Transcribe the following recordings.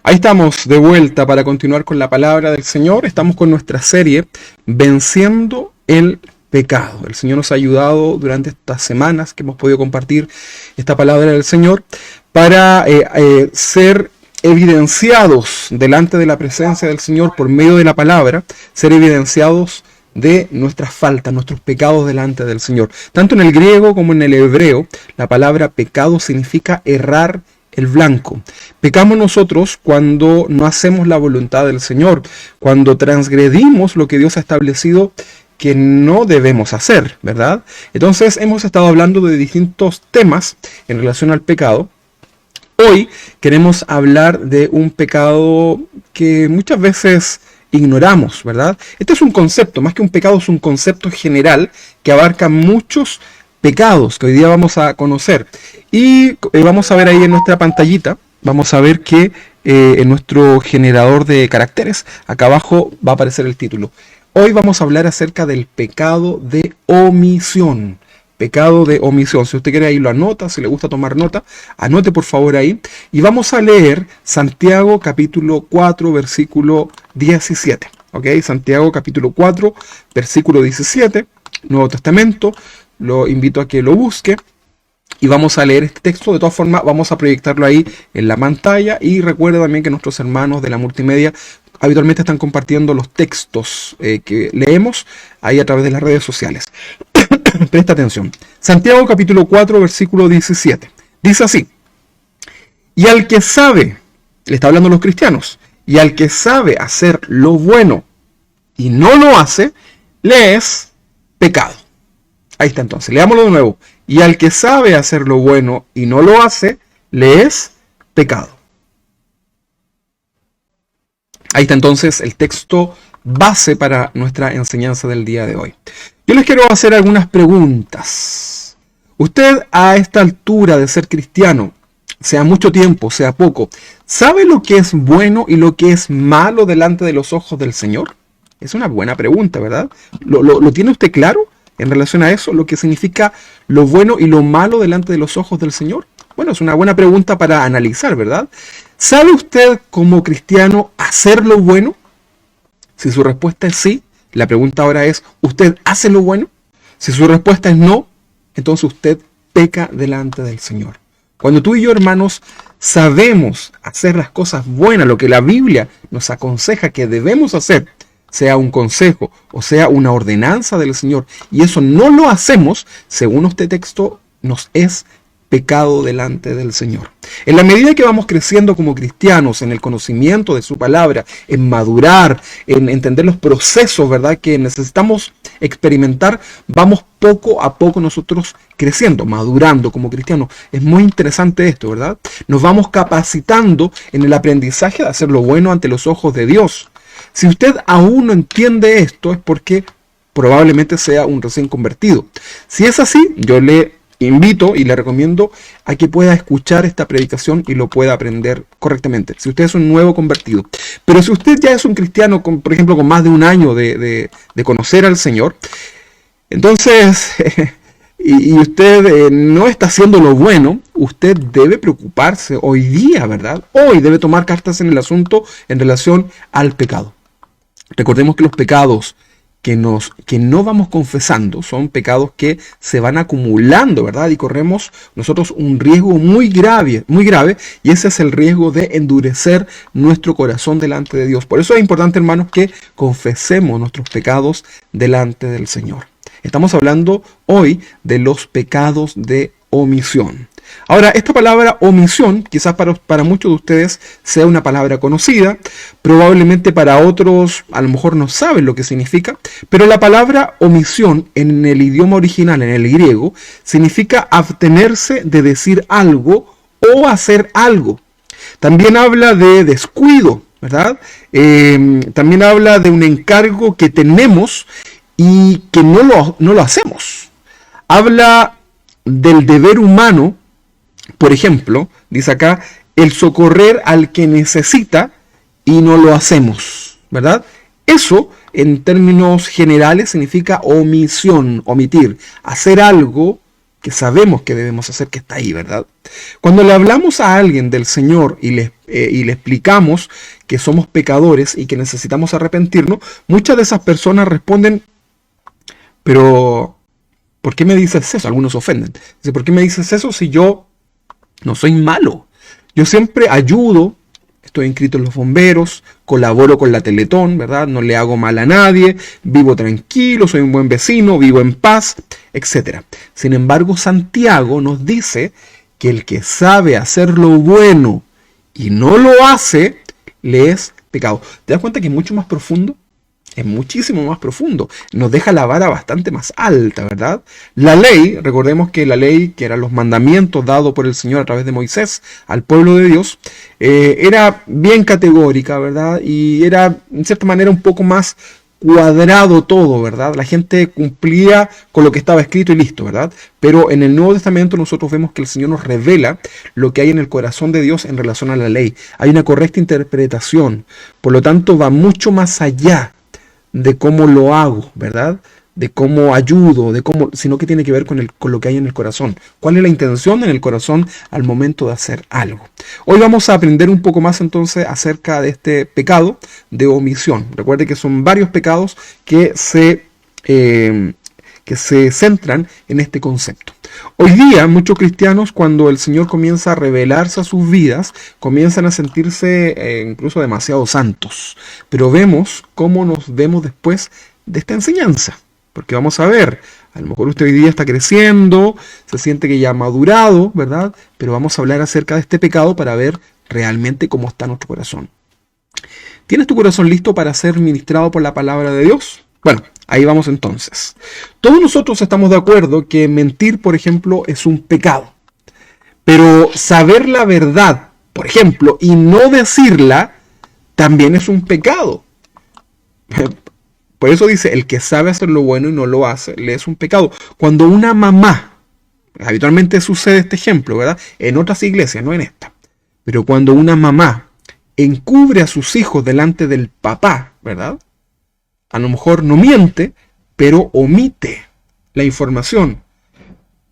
Ahí estamos de vuelta para continuar con la palabra del Señor. Estamos con nuestra serie Venciendo el Pecado. El Señor nos ha ayudado durante estas semanas que hemos podido compartir esta palabra del Señor para ser evidenciados delante de la presencia del Señor por medio de la palabra, ser evidenciados de nuestras faltas, nuestros pecados delante del Señor. Tanto en el griego como en el hebreo, la palabra pecado significa errar el blanco. Pecamos nosotros cuando no hacemos la voluntad del Señor, cuando transgredimos lo que Dios ha establecido que no debemos hacer, ¿verdad? Entonces hemos estado hablando de distintos temas en relación al pecado. Hoy queremos hablar de un pecado que muchas veces ignoramos, ¿verdad? Este es un concepto, más que un pecado, es un concepto general que abarca muchos pecados que hoy día vamos a conocer. Y vamos a ver ahí en nuestra pantallita, vamos a ver que en nuestro generador de caracteres, acá abajo va a aparecer el título. Hoy vamos a hablar acerca del pecado de omisión. Pecado de omisión. Si usted quiere ahí lo anota, si le gusta tomar nota, anote por favor ahí. Y vamos a leer Santiago capítulo 4, versículo 17. ¿Ok? Santiago capítulo 4, versículo 17, Nuevo Testamento. Lo invito a que lo busque. Y vamos a leer este texto. De todas formas, vamos a proyectarlo ahí en la pantalla. Y recuerda también que nuestros hermanos de la multimedia habitualmente están compartiendo los textos que leemos ahí a través de las redes sociales. Presta atención. Santiago capítulo 4, versículo 17. Dice así: y al que sabe, le está hablando a los cristianos, y al que sabe hacer lo bueno y no lo hace, le es pecado. Ahí está entonces, leámoslo de nuevo. Y al que sabe hacer lo bueno y no lo hace, le es pecado. Ahí está entonces el texto base para nuestra enseñanza del día de hoy. Yo les quiero hacer algunas preguntas. Usted a esta altura de ser cristiano, sea mucho tiempo, sea poco, ¿sabe lo que es bueno y lo que es malo delante de los ojos del Señor? Es una buena pregunta, ¿verdad? ¿Lo tiene usted claro en relación a eso? ¿Lo que significa lo bueno y lo malo delante de los ojos del Señor? Bueno, es una buena pregunta para analizar, ¿verdad? ¿Sabe usted como cristiano hacer lo bueno? Si su respuesta es sí, la pregunta ahora es, ¿usted hace lo bueno? Si su respuesta es no, entonces usted peca delante del Señor. Cuando tú y yo, hermanos, sabemos hacer las cosas buenas, lo que la Biblia nos aconseja que debemos hacer, sea un consejo o sea una ordenanza del Señor, y eso no lo hacemos, según este texto, nos es pecado delante del Señor. En la medida que vamos creciendo como cristianos en el conocimiento de su palabra, en madurar, en entender los procesos, ¿verdad?, que necesitamos experimentar, vamos poco a poco nosotros creciendo, madurando como cristianos. Es muy interesante esto, ¿verdad? Nos vamos capacitando en el aprendizaje de hacer lo bueno ante los ojos de Dios. Si usted aún no entiende esto, es porque probablemente sea un recién convertido. Si es así, yo le invito y le recomiendo a que pueda escuchar esta predicación y lo pueda aprender correctamente. Si usted es un nuevo convertido. Pero si usted ya es un cristiano, por ejemplo, con más de un año de conocer al Señor, entonces, y usted no está haciendo lo bueno, usted debe preocuparse hoy día, ¿verdad? Hoy debe tomar cartas en el asunto en relación al pecado. Recordemos que los pecados que no vamos confesando son pecados que se van acumulando, ¿verdad? Y corremos nosotros un riesgo muy grave, y ese es el riesgo de endurecer nuestro corazón delante de Dios. Por eso es importante, hermanos, que confesemos nuestros pecados delante del Señor. Estamos hablando hoy de los pecados de omisión. Ahora, esta palabra omisión, quizás para muchos de ustedes sea una palabra conocida, probablemente para otros a lo mejor no saben lo que significa, pero la palabra omisión en el idioma original, en el griego, significa abstenerse de decir algo o hacer algo. También habla de descuido, ¿verdad? También habla de un encargo que tenemos y que no lo hacemos. Habla del deber humano. Por ejemplo, dice acá, el socorrer al que necesita y no lo hacemos, ¿verdad? Eso, en términos generales, significa omisión, omitir, hacer algo que sabemos que debemos hacer, que está ahí, ¿verdad? Cuando le hablamos a alguien del Señor y le explicamos que somos pecadores y que necesitamos arrepentirnos, muchas de esas personas responden, pero ¿por qué me dices eso? Algunos se ofenden. Dice, ¿por qué me dices eso si yo no soy malo? Yo siempre ayudo, estoy inscrito en los bomberos, colaboro con la Teletón, ¿verdad? No le hago mal a nadie, vivo tranquilo, soy un buen vecino, vivo en paz, etc. Sin embargo, Santiago nos dice que el que sabe hacer lo bueno y no lo hace, le es pecado. ¿Te das cuenta que es mucho más profundo? Es muchísimo más profundo. Nos deja la vara bastante más alta, ¿verdad? La ley, recordemos que la ley, que eran los mandamientos dados por el Señor a través de Moisés al pueblo de Dios, era bien categórica, ¿verdad? Y era, en cierta manera, un poco más cuadrado todo, ¿verdad? La gente cumplía con lo que estaba escrito y listo, ¿verdad? Pero en el Nuevo Testamento nosotros vemos que el Señor nos revela lo que hay en el corazón de Dios en relación a la ley. Hay una correcta interpretación, por lo tanto va mucho más allá de cómo lo hago, ¿verdad? De cómo ayudo, sino que tiene que ver con lo que hay en el corazón. ¿Cuál es la intención en el corazón al momento de hacer algo? Hoy vamos a aprender un poco más entonces acerca de este pecado de omisión. Recuerde que son varios pecados que se centran en este concepto. Hoy día muchos cristianos, cuando el Señor comienza a revelarse a sus vidas, comienzan a sentirse incluso demasiado santos. Pero vemos cómo nos vemos después de esta enseñanza. Porque vamos a ver, a lo mejor usted hoy día está creciendo, se siente que ya ha madurado, ¿verdad? Pero vamos a hablar acerca de este pecado para ver realmente cómo está nuestro corazón. ¿Tienes tu corazón listo para ser ministrado por la palabra de Dios? Bueno, ahí vamos entonces. Todos nosotros estamos de acuerdo que mentir, por ejemplo, es un pecado. Pero saber la verdad, por ejemplo, y no decirla, también es un pecado. Por eso dice, el que sabe hacer lo bueno y no lo hace, le es un pecado. Cuando una mamá, habitualmente sucede este ejemplo, ¿verdad? En otras iglesias, no en esta. Pero cuando una mamá encubre a sus hijos delante del papá, ¿verdad? A lo mejor no miente, pero omite la información.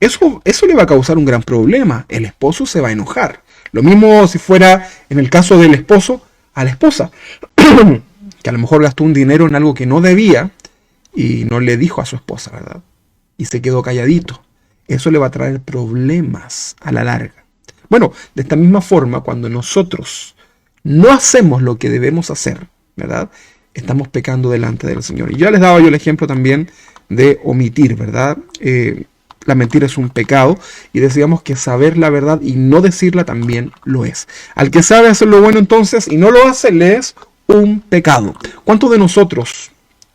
Eso le va a causar un gran problema. El esposo se va a enojar. Lo mismo si fuera en el caso del esposo a la esposa, que a lo mejor gastó un dinero en algo que no debía y no le dijo a su esposa, ¿verdad? Y se quedó calladito. Eso le va a traer problemas a la larga. Bueno, de esta misma forma, cuando nosotros no hacemos lo que debemos hacer, ¿verdad? Estamos pecando delante del Señor. Y ya les daba yo el ejemplo también de omitir, ¿verdad? La mentira es un pecado y decíamos que saber la verdad y no decirla también lo es. Al que sabe hacer lo bueno entonces y no lo hace, le es un pecado. ¿Cuántos de nosotros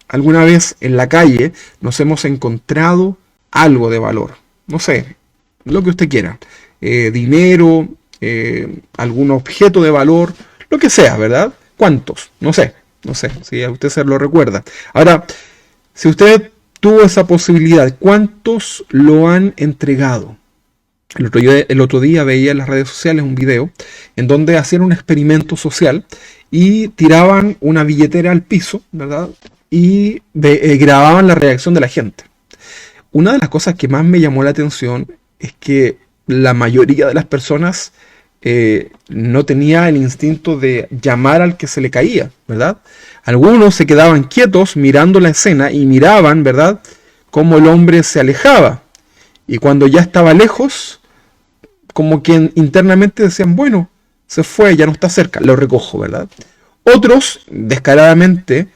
alguna vez en la calle nos hemos encontrado algo de valor? No sé, lo que usted quiera. Dinero, algún objeto de valor, lo que sea, ¿verdad? ¿Cuántos? No sé si a usted se lo recuerda. Ahora, si usted tuvo esa posibilidad, ¿cuántos lo han entregado? El otro día veía en las redes sociales un video en donde hacían un experimento social y tiraban una billetera al piso, ¿verdad? Y grababan la reacción de la gente. Una de las cosas que más me llamó la atención es que la mayoría de las personas no tenía el instinto de llamar al que se le caía, ¿verdad? Algunos se quedaban quietos mirando la escena y miraban, ¿verdad?, cómo el hombre se alejaba. Y cuando ya estaba lejos, como que internamente decían, bueno, se fue, ya no está cerca, lo recojo, ¿verdad? Otros, descaradamente,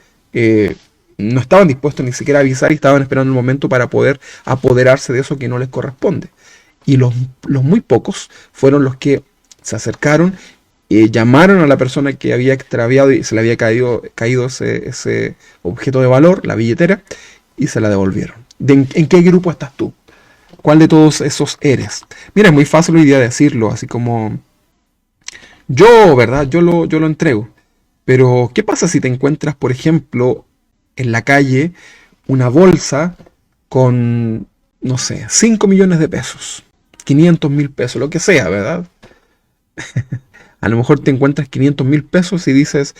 no estaban dispuestos ni siquiera a avisar y estaban esperando el momento para poder apoderarse de eso que no les corresponde. Y los muy pocos fueron los que se acercaron, llamaron a la persona que había extraviado y se le había caído ese objeto de valor, la billetera, y se la devolvieron. ¿En qué grupo estás tú? ¿Cuál de todos esos eres? Mira, es muy fácil hoy día decirlo, así como yo, ¿verdad? Yo lo entrego. Pero, ¿qué pasa si te encuentras, por ejemplo, en la calle una bolsa con, no sé, 5 millones de pesos, 500.000 pesos, lo que sea, ¿verdad? A lo mejor te encuentras 500.000 pesos y dices,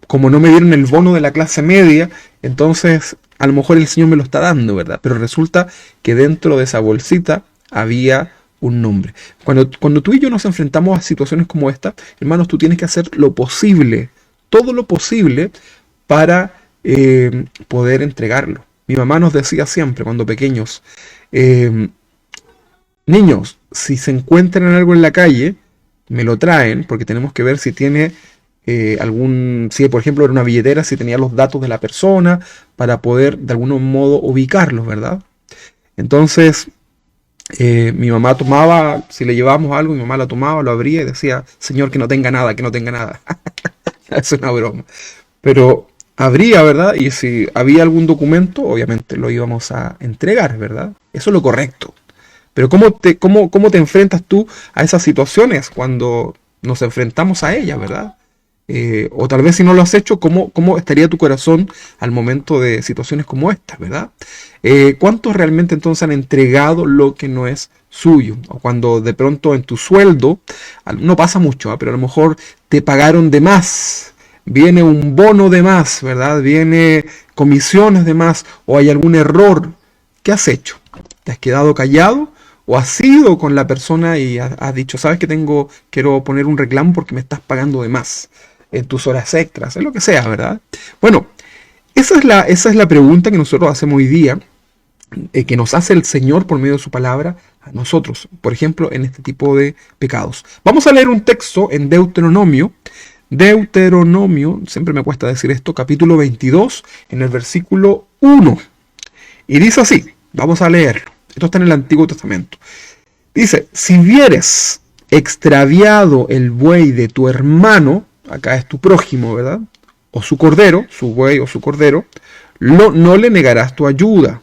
como no me dieron el bono de la clase media, entonces a lo mejor el Señor me lo está dando, ¿verdad? Pero resulta que dentro de esa bolsita había un nombre. Cuando tú y yo nos enfrentamos a situaciones como esta, hermanos, tú tienes que hacer lo posible, todo lo posible para poder entregarlo. Mi mamá nos decía siempre cuando pequeños, niños, si se encuentran algo en la calle, me lo traen, porque tenemos que ver si tiene si por ejemplo era una billetera, si tenía los datos de la persona, para poder de algún modo ubicarlos, ¿verdad? Entonces, mi mamá tomaba, si le llevábamos algo, mi mamá lo tomaba, lo abría y decía, Señor, que no tenga nada, que no tenga nada. Es una broma. Pero abría, ¿verdad? Y si había algún documento, obviamente lo íbamos a entregar, ¿verdad? Eso es lo correcto. Pero ¿cómo te enfrentas tú a esas situaciones cuando nos enfrentamos a ellas, ¿verdad? O tal vez si no lo has hecho, ¿cómo estaría tu corazón al momento de situaciones como estas, ¿verdad? ¿Cuántos realmente entonces han entregado lo que no es suyo? O cuando de pronto en tu sueldo, no pasa mucho, pero a lo mejor te pagaron de más, viene un bono de más, ¿verdad? Viene comisiones de más, o hay algún error. ¿Qué has hecho? ¿Te has quedado callado? ¿O has ido con la persona y has dicho, sabes que quiero poner un reclamo porque me estás pagando de más en tus horas extras, en lo que sea, ¿verdad? Bueno, esa es la pregunta que nosotros hacemos hoy día, que nos hace el Señor por medio de su palabra a nosotros, por ejemplo, en este tipo de pecados. Vamos a leer un texto en Deuteronomio, siempre me cuesta decir esto, capítulo 22, en el versículo 1. Y dice así, vamos a leerlo. Esto está en el Antiguo Testamento. Dice, si vieres extraviado el buey de tu hermano, acá es tu prójimo, ¿verdad? O su cordero, su buey o su cordero, no le negarás tu ayuda.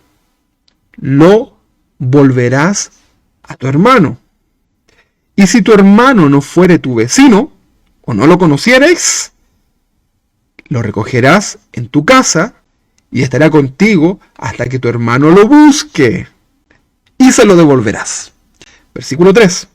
Lo volverás a tu hermano. Y si tu hermano no fuere tu vecino, o no lo conocieres, lo recogerás en tu casa y estará contigo hasta que tu hermano lo busque y se lo devolverás. Versículo 3.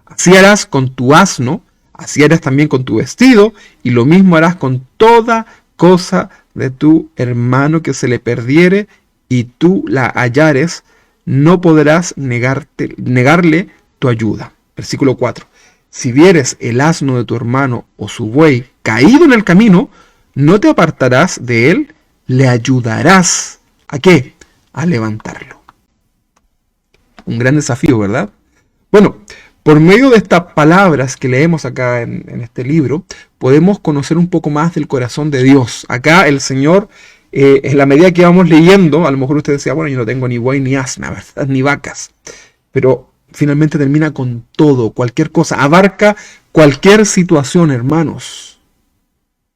Así harás con tu asno, así harás también con tu vestido, y lo mismo harás con toda cosa de tu hermano que se le perdiere y tú la hallares, no podrás negarle tu ayuda. Versículo 4. Si vieres el asno de tu hermano o su buey caído en el camino, no te apartarás de él, le ayudarás. ¿A qué? A levantarlo. Un gran desafío, ¿verdad? Bueno, por medio de estas palabras que leemos acá en este libro, podemos conocer un poco más del corazón de Dios. Acá el Señor, en la medida que vamos leyendo, a lo mejor usted decía, bueno, yo no tengo ni buey ni asna, ¿verdad? Ni vacas. Pero finalmente termina con todo, cualquier cosa, abarca cualquier situación, hermanos.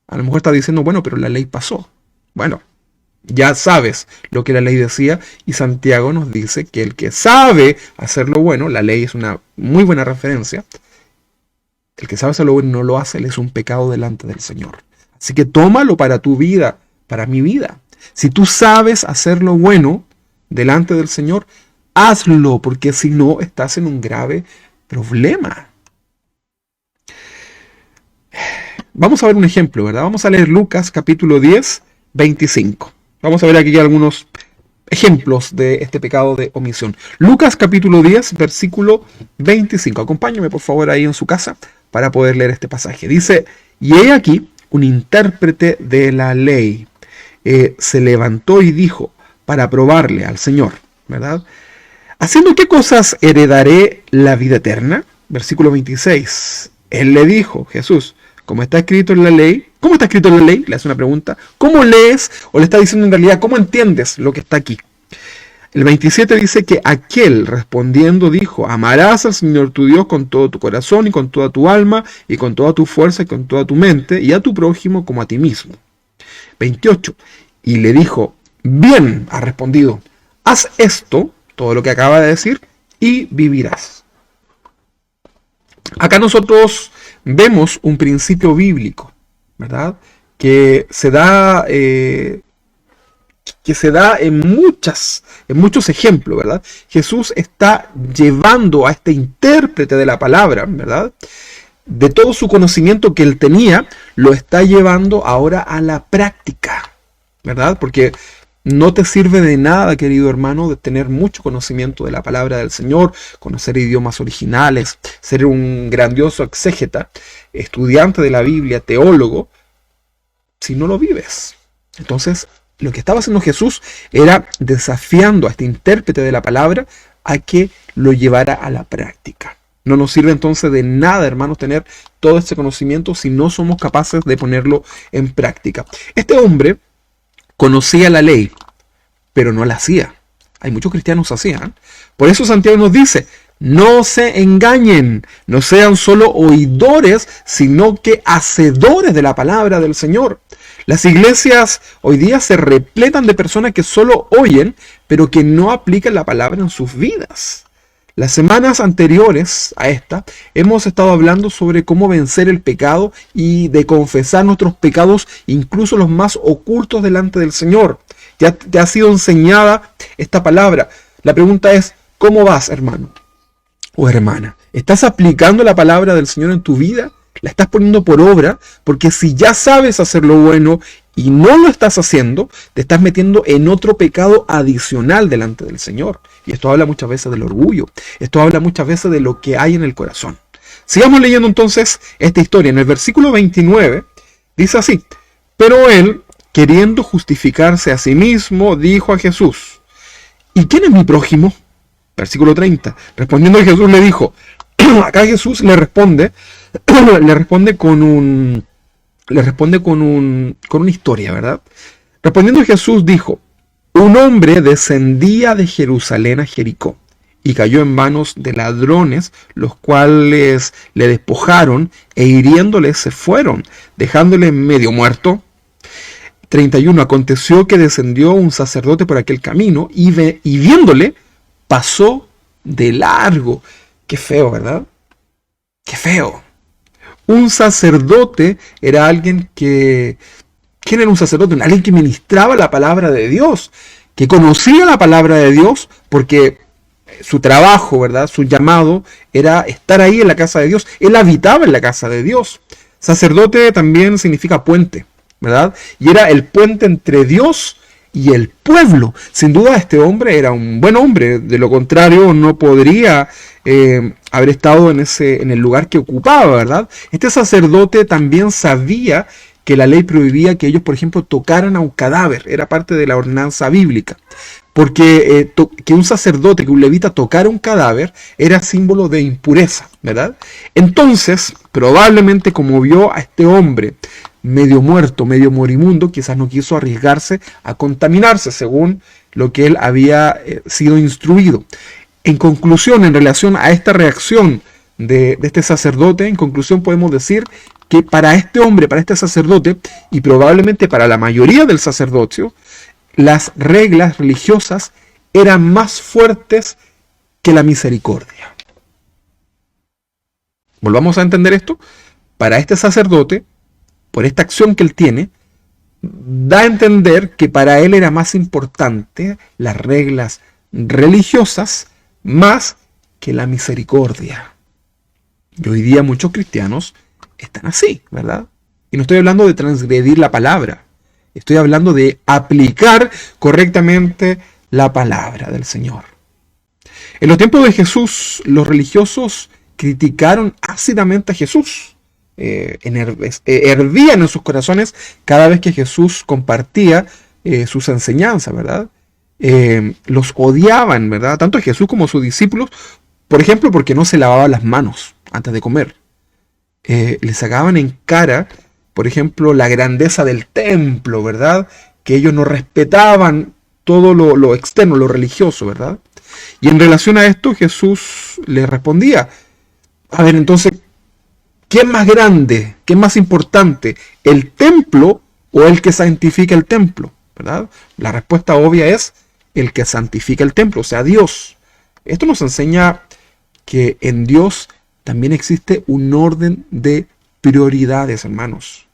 A lo mejor está diciendo, bueno, pero la ley pasó. Bueno, ya sabes lo que la ley decía, y Santiago nos dice que el que sabe hacer lo bueno, la ley es una muy buena referencia, el que sabe hacer lo bueno y no lo hace, él es un pecado delante del Señor. Así que tómalo para tu vida, para mi vida. Si tú sabes hacer lo bueno delante del Señor, hazlo, porque si no, estás en un grave problema. Vamos a ver un ejemplo, ¿verdad? Vamos a leer Lucas capítulo 10, 25. Vamos a ver aquí algunos ejemplos de este pecado de omisión. Lucas capítulo 10, versículo 25. Acompáñame por favor ahí en su casa para poder leer este pasaje. Dice, y he aquí un intérprete de la ley se levantó y dijo, para probarle al Señor, ¿verdad? ¿Haciendo qué cosas heredaré la vida eterna? Versículo 26. Él le dijo, Jesús, como está escrito en la ley. ¿Cómo está escrito en la ley? Le hace una pregunta. ¿Cómo lees? O le está diciendo en realidad, ¿cómo entiendes lo que está aquí? El 27 dice que aquel respondiendo dijo, amarás al Señor tu Dios con todo tu corazón y con toda tu alma y con toda tu fuerza y con toda tu mente y a tu prójimo como a ti mismo. 28. Y le dijo, bien, ha respondido, haz esto, todo lo que acaba de decir, y vivirás. Acá nosotros vemos un principio bíblico, ¿verdad? Que se da en muchos ejemplos, ¿verdad? Jesús está llevando a este intérprete de la palabra, ¿verdad? De todo su conocimiento que él tenía, lo está llevando ahora a la práctica, ¿verdad? Porque No te sirve de nada, querido hermano, de tener mucho conocimiento de la palabra del Señor, conocer idiomas originales, ser un grandioso exégeta, estudiante de la Biblia, teólogo, si no lo vives. Entonces, lo que estaba haciendo Jesús era desafiando a este intérprete de la palabra a que lo llevara a la práctica. No nos sirve entonces de nada, hermanos, tener todo este conocimiento si no somos capaces de ponerlo en práctica. Este hombre conocía la ley, pero no la hacía. Hay muchos cristianos así, ¿eh? Por eso Santiago nos dice, no se engañen, no sean solo oidores, sino que hacedores de la palabra del Señor. Las iglesias hoy día se repletan de personas que solo oyen, pero que no aplican la palabra en sus vidas. Las semanas anteriores a esta hemos estado hablando sobre cómo vencer el pecado y de confesar nuestros pecados, incluso los más ocultos delante del Señor. Ya te ha sido enseñada esta palabra. La pregunta es, ¿cómo vas, hermano o hermana? ¿Estás aplicando la palabra del Señor en tu vida? ¿La estás poniendo por obra? Porque si ya sabes hacer lo bueno y no lo estás haciendo, te estás metiendo en otro pecado adicional delante del Señor. Y esto habla muchas veces del orgullo. Esto habla muchas veces de lo que hay en el corazón. Sigamos leyendo entonces esta historia. En el versículo 29 dice así: pero él, queriendo justificarse a sí mismo, dijo a Jesús, ¿y quién es mi prójimo? Versículo 30. Respondiendo Jesús le dijo, acá Jesús le responde con una historia, ¿verdad? Respondiendo Jesús dijo, un hombre descendía de Jerusalén a Jericó y cayó en manos de ladrones, los cuales le despojaron e hiriéndole se fueron, dejándole medio muerto. 31. Aconteció que descendió un sacerdote por aquel camino y viéndole pasó de largo. Qué feo, ¿verdad? Qué feo. Un sacerdote era alguien que... ¿Quién era un sacerdote? Alguien que ministraba la palabra de Dios, que conocía la palabra de Dios porque su trabajo, ¿verdad? Su llamado era estar ahí en la casa de Dios. Él habitaba en la casa de Dios. Sacerdote también significa puente, ¿verdad? Y era el puente entre Dios y el pueblo. Sin duda este hombre era un buen hombre, de lo contrario no podría haber estado en el lugar que ocupaba, ¿verdad? Este sacerdote también sabía que la ley prohibía que ellos, por ejemplo, tocaran a un cadáver, era parte de la ordenanza bíblica, porque que un sacerdote, que un levita tocara un cadáver, era símbolo de impureza, ¿verdad? Entonces, probablemente como vio a este hombre medio muerto, medio moribundo, quizás no quiso arriesgarse a contaminarse, según lo que él había sido instruido. En conclusión, en relación a esta reacción de este sacerdote, en conclusión podemos decir que para este hombre, para este sacerdote, y probablemente para la mayoría del sacerdocio, las reglas religiosas eran más fuertes que la misericordia. Volvamos a entender esto. Para este sacerdote, por esta acción que él tiene, da a entender que para él era más importante las reglas religiosas más que la misericordia. Y hoy día muchos cristianos están así, ¿verdad? Y no estoy hablando de transgredir la palabra. Estoy hablando de aplicar correctamente la palabra del Señor. En los tiempos de Jesús, los religiosos criticaron ácidamente a Jesús. Hervían en sus corazones cada vez que Jesús compartía sus enseñanzas, ¿verdad? Los odiaban, ¿verdad? Tanto a Jesús como a sus discípulos, por ejemplo, porque no se lavaban las manos antes de comer. Les sacaban en cara, por ejemplo, la grandeza del templo, ¿verdad? Que ellos no respetaban todo lo externo, lo religioso, ¿verdad? Y en relación a esto, Jesús les respondía, a ver, entonces, ¿qué es más grande? ¿Qué es más importante? ¿El templo o el que santifica el templo? ¿Verdad? La respuesta obvia es el que santifica el templo, o sea, Dios. Esto nos enseña que en Dios también existe un orden de prioridades, hermanos.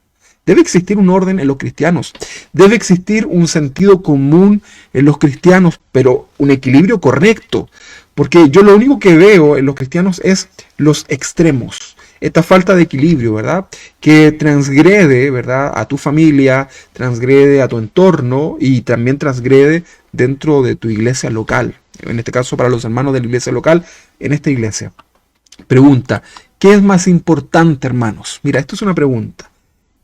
Debe existir un orden en los cristianos. Debe existir un sentido común en los cristianos, pero un equilibrio correcto. Porque yo lo único que veo en los cristianos es los extremos. esta falta de equilibrio, ¿verdad? Que transgrede, ¿verdad? A tu familia, transgrede a tu entorno y también transgrede dentro de tu iglesia local. En este caso, para los hermanos de la iglesia local, en esta iglesia. Pregunta, ¿qué es más importante, hermanos? Mira, esto es una pregunta.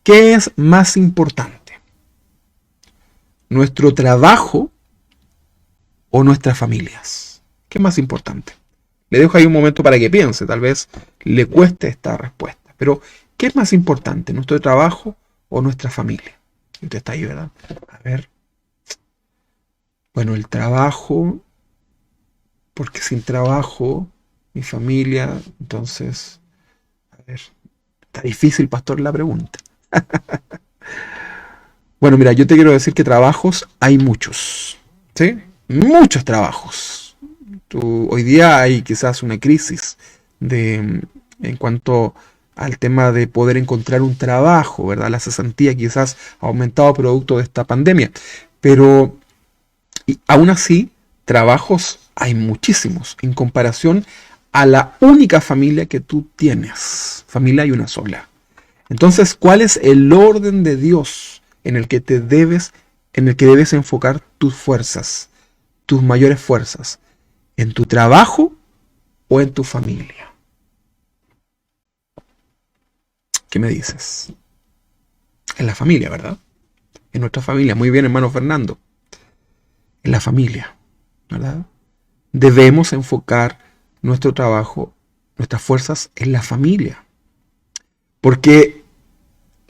¿Qué es más importante? ¿Nuestro trabajo o nuestras familias? ¿Qué es más importante? Le dejo ahí un momento para que piense, tal vez le cueste esta respuesta. Pero, ¿qué es más importante? ¿Nuestro trabajo o nuestra familia? Y usted está ahí, ¿verdad? A ver. Bueno, el trabajo, porque sin trabajo, mi familia, entonces, a ver, está difícil, pastor, la pregunta. Bueno, mira, yo te quiero decir que trabajos hay muchos, ¿sí? Muchos trabajos. Hoy día hay quizás una crisis en cuanto al tema de poder encontrar un trabajo, ¿verdad? La cesantía quizás ha aumentado producto de esta pandemia, pero aún así, trabajos hay muchísimos en comparación a la única familia que tú tienes. Familia hay una sola. Entonces, ¿cuál es el orden de Dios en el que debes enfocar tus fuerzas, tus mayores fuerzas? ¿En tu trabajo o en tu familia? ¿Qué me dices? En la familia, ¿verdad? En nuestra familia. Muy bien, hermano Fernando. En la familia, ¿verdad? Debemos enfocar nuestro trabajo, nuestras fuerzas en la familia. Porque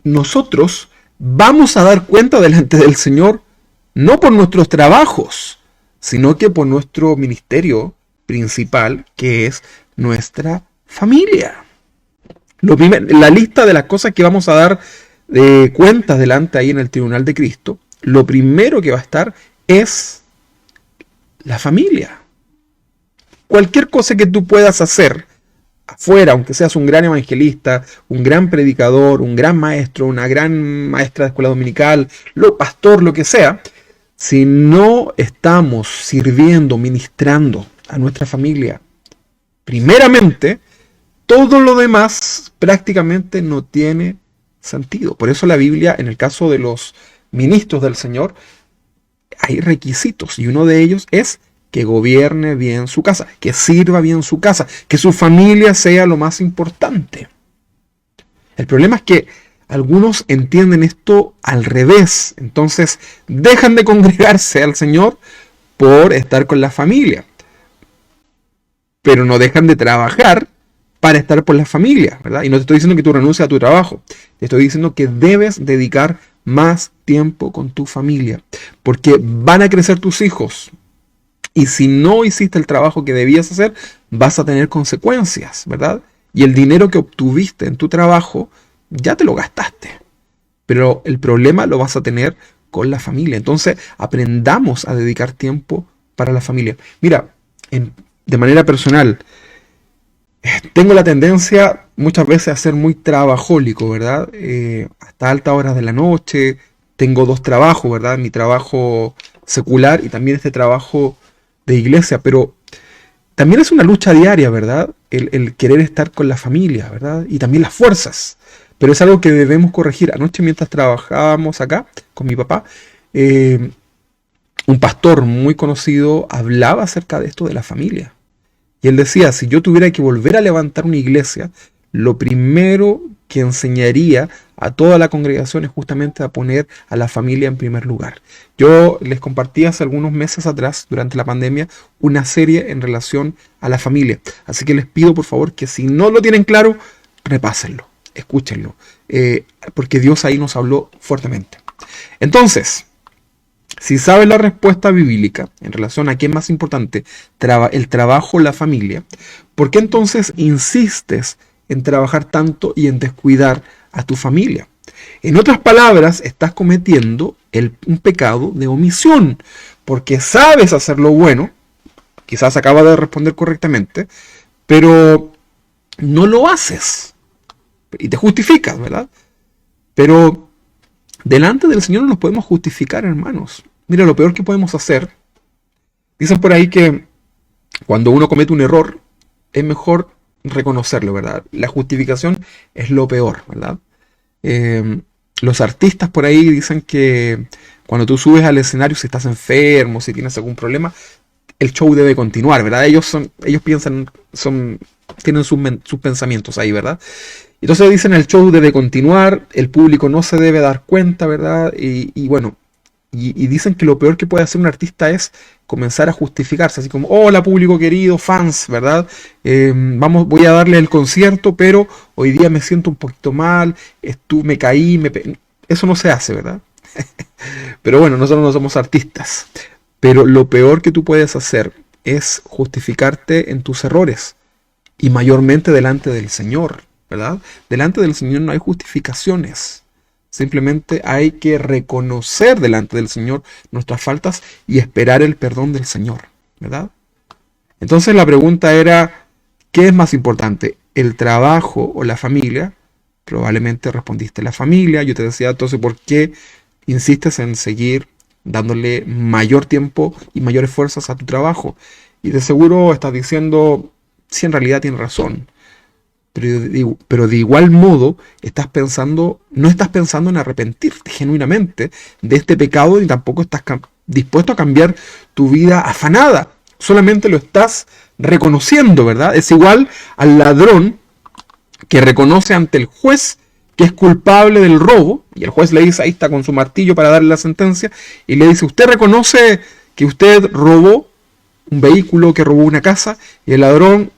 nosotros vamos a dar cuenta delante del Señor no por nuestros trabajos, sino que por nuestro ministerio principal, que es nuestra familia. La lista de las cosas que vamos a dar de cuentas delante ahí en el tribunal de Cristo, lo primero que va a estar es la familia. Cualquier cosa que tú puedas hacer afuera, aunque seas un gran evangelista, un gran predicador, un gran maestro, una gran maestra de escuela dominical, pastor, lo que sea, si no estamos sirviendo, ministrando a nuestra familia, primeramente, todo lo demás prácticamente no tiene sentido. Por eso la Biblia, en el caso de los ministros del Señor, hay requisitos y uno de ellos es que gobierne bien su casa, que sirva bien su casa, que su familia sea lo más importante. El problema es que algunos entienden esto al revés, entonces dejan de congregarse al Señor por estar con la familia, pero no dejan de trabajar para estar por la familia, ¿verdad? Y no te estoy diciendo que tú renuncies a tu trabajo, te estoy diciendo que debes dedicar más tiempo con tu familia, porque van a crecer tus hijos. Y si no hiciste el trabajo que debías hacer, vas a tener consecuencias, ¿verdad? Y el dinero que obtuviste en tu trabajo, ya te lo gastaste. Pero el problema lo vas a tener con la familia. Entonces, aprendamos a dedicar tiempo para la familia. Mira, de manera personal, tengo la tendencia muchas veces a ser muy trabajólico, ¿verdad? Hasta altas horas de la noche. Tengo dos trabajos, ¿verdad? Mi trabajo secular y también este trabajo de iglesia, pero también es una lucha diaria, ¿verdad? El querer estar con la familia, ¿verdad? Y también las fuerzas. Pero es algo que debemos corregir. Anoche mientras trabajábamos acá con mi papá, un pastor muy conocido hablaba acerca de esto de la familia. Y él decía, si yo tuviera que volver a levantar una iglesia, lo primero que enseñaría a toda la congregación es justamente a poner a la familia en primer lugar. Yo les compartí hace algunos meses atrás, durante la pandemia, una serie en relación a la familia. Así que les pido por favor que si no lo tienen claro, repásenlo, escúchenlo, porque Dios ahí nos habló fuertemente. Entonces, si sabes la respuesta bíblica en relación a qué es más importante, el trabajo o la familia, ¿por qué entonces insistes en trabajar tanto y en descuidar a tu familia? En otras palabras, estás cometiendo un pecado de omisión, porque sabes hacer lo bueno, quizás acabas de responder correctamente, pero no lo haces. Y te justificas, ¿verdad? Pero delante del Señor no nos podemos justificar, hermanos. Mira, lo peor que podemos hacer, dicen por ahí que cuando uno comete un error, es mejor reconocerlo, ¿verdad? La justificación es lo peor, ¿verdad? Los artistas por ahí dicen que cuando tú subes al escenario, si estás enfermo, si tienes algún problema, el show debe continuar, ¿verdad? Ellos piensan, tienen sus pensamientos ahí, ¿verdad? Entonces dicen el show debe continuar, el público no se debe dar cuenta, ¿verdad? Y bueno, y dicen que lo peor que puede hacer un artista es comenzar a justificarse, así como, hola público querido, fans, ¿verdad? Voy a darle el concierto, pero hoy día me siento un poquito mal, me caí, eso no se hace, ¿verdad? Pero bueno, nosotros no somos artistas. Pero lo peor que tú puedes hacer es justificarte en tus errores, y mayormente delante del Señor, ¿verdad? Delante del Señor no hay justificaciones. Simplemente hay que reconocer delante del Señor nuestras faltas y esperar el perdón del Señor, ¿verdad? Entonces la pregunta era, ¿qué es más importante? ¿El trabajo o la familia? Probablemente respondiste la familia. Yo te decía, entonces, ¿por qué insistes en seguir dándole mayor tiempo y mayores fuerzas a tu trabajo? Y de seguro estás diciendo, si en realidad tienes razón. Pero de igual modo no estás pensando en arrepentirte genuinamente de este pecado, ni tampoco estás dispuesto a cambiar tu vida afanada. Solamente lo estás reconociendo, ¿verdad? Es igual al ladrón que reconoce ante el juez que es culpable del robo, y el juez le dice, ahí está con su martillo para darle la sentencia, y le dice, ¿usted reconoce que usted robó un vehículo, que robó una casa? Y el ladrón,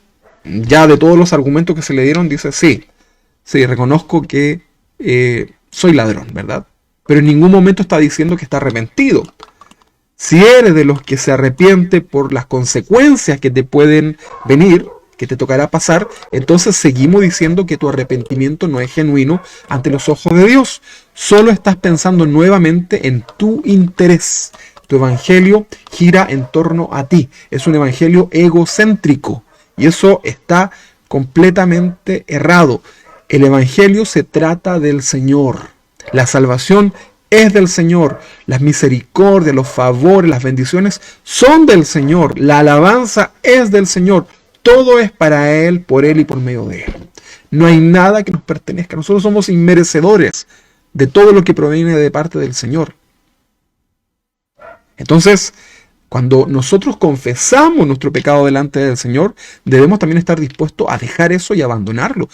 ya de todos los argumentos que se le dieron, dice, sí, reconozco que soy ladrón, ¿verdad? Pero en ningún momento está diciendo que está arrepentido. Si eres de los que se arrepiente por las consecuencias que te pueden venir, que te tocará pasar, entonces seguimos diciendo que tu arrepentimiento no es genuino ante los ojos de Dios. Solo estás pensando nuevamente en tu interés. Tu evangelio gira en torno a ti. Es un evangelio egocéntrico. Y eso está completamente errado. El evangelio se trata del Señor. La salvación es del Señor. Las misericordias, los favores, las bendiciones son del Señor. La alabanza es del Señor. Todo es para Él, por Él y por medio de Él. No hay nada que nos pertenezca. Nosotros somos inmerecedores de todo lo que proviene de parte del Señor. Entonces, cuando nosotros confesamos nuestro pecado delante del Señor, debemos también estar dispuestos a dejar eso y abandonarlo.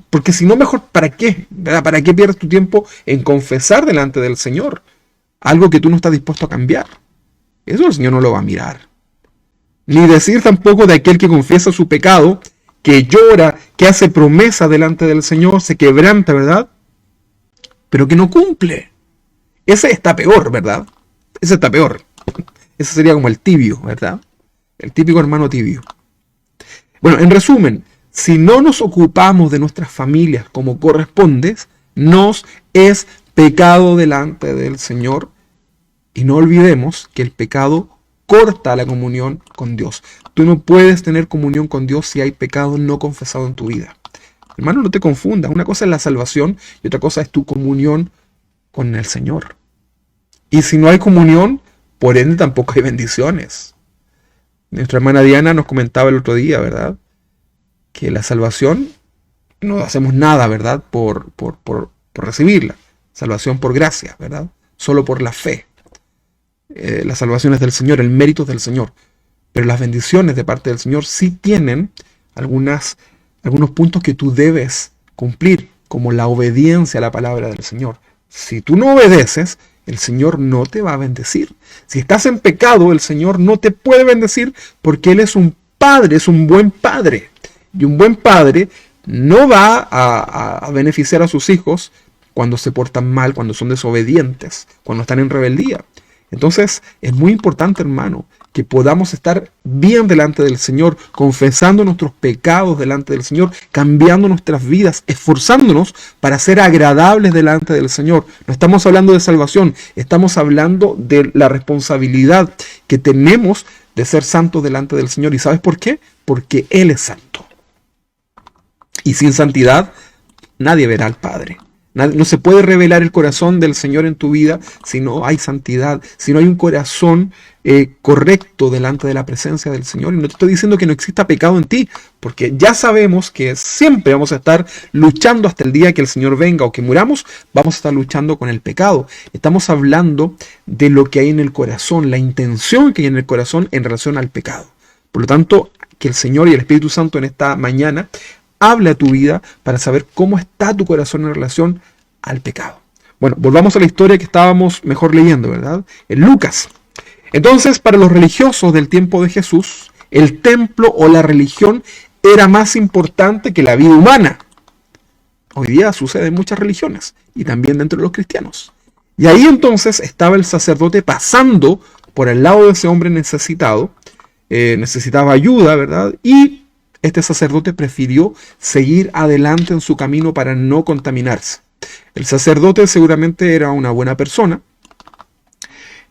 Porque si no, mejor, ¿para qué? ¿Verdad? ¿Para qué pierdes tu tiempo en confesar delante del Señor algo que tú no estás dispuesto a cambiar? Eso el Señor no lo va a mirar. Ni decir tampoco de aquel que confiesa su pecado, que llora, que hace promesa delante del Señor, se quebranta, ¿verdad? Pero que no cumple. Ese está peor, ¿verdad? Ese está peor. Ese sería como el tibio, ¿verdad? El típico hermano tibio. Bueno, en resumen, si no nos ocupamos de nuestras familias como corresponde, nos es pecado delante del Señor. Y no olvidemos que el pecado corta la comunión con Dios. Tú no puedes tener comunión con Dios si hay pecado no confesado en tu vida. Hermano, no te confundas. Una cosa es la salvación y otra cosa es tu comunión con el Señor. Y si no hay comunión, por ende tampoco hay bendiciones. Nuestra hermana Diana nos comentaba el otro día, ¿verdad? Que la salvación no hacemos nada, ¿verdad? Por recibirla. Salvación por gracia, ¿verdad? Solo por la fe. La salvación es del Señor, el mérito es del Señor. Pero las bendiciones de parte del Señor sí tienen algunos puntos que tú debes cumplir, como la obediencia a la palabra del Señor. Si tú no obedeces, el Señor no te va a bendecir. Si estás en pecado, el Señor no te puede bendecir porque Él es un padre, es un buen padre. Y un buen padre no va a beneficiar a sus hijos cuando se portan mal, cuando son desobedientes, cuando están en rebeldía. Entonces es muy importante, hermano, que podamos estar bien delante del Señor, confesando nuestros pecados delante del Señor, cambiando nuestras vidas, esforzándonos para ser agradables delante del Señor. No estamos hablando de salvación, estamos hablando de la responsabilidad que tenemos de ser santos delante del Señor. ¿Y sabes por qué? Porque Él es santo. Y sin santidad nadie verá al Padre. No se puede revelar el corazón del Señor en tu vida si no hay santidad, si no hay un corazón correcto delante de la presencia del Señor. Y no te estoy diciendo que no exista pecado en ti, porque ya sabemos que siempre vamos a estar luchando hasta el día que el Señor venga o que muramos, vamos a estar luchando con el pecado. Estamos hablando de lo que hay en el corazón, la intención que hay en el corazón en relación al pecado. Por lo tanto, que el Señor y el Espíritu Santo en esta mañana hable a tu vida para saber cómo está tu corazón en relación al pecado. Bueno, volvamos a la historia que estábamos mejor leyendo, ¿verdad? En Lucas. Entonces, para los religiosos del tiempo de Jesús, el templo o la religión era más importante que la vida humana. Hoy día sucede en muchas religiones y también dentro de los cristianos. Y ahí entonces estaba el sacerdote pasando por el lado de ese hombre necesitado, necesitaba ayuda, ¿verdad? Y este sacerdote prefirió seguir adelante en su camino para no contaminarse. El sacerdote seguramente era una buena persona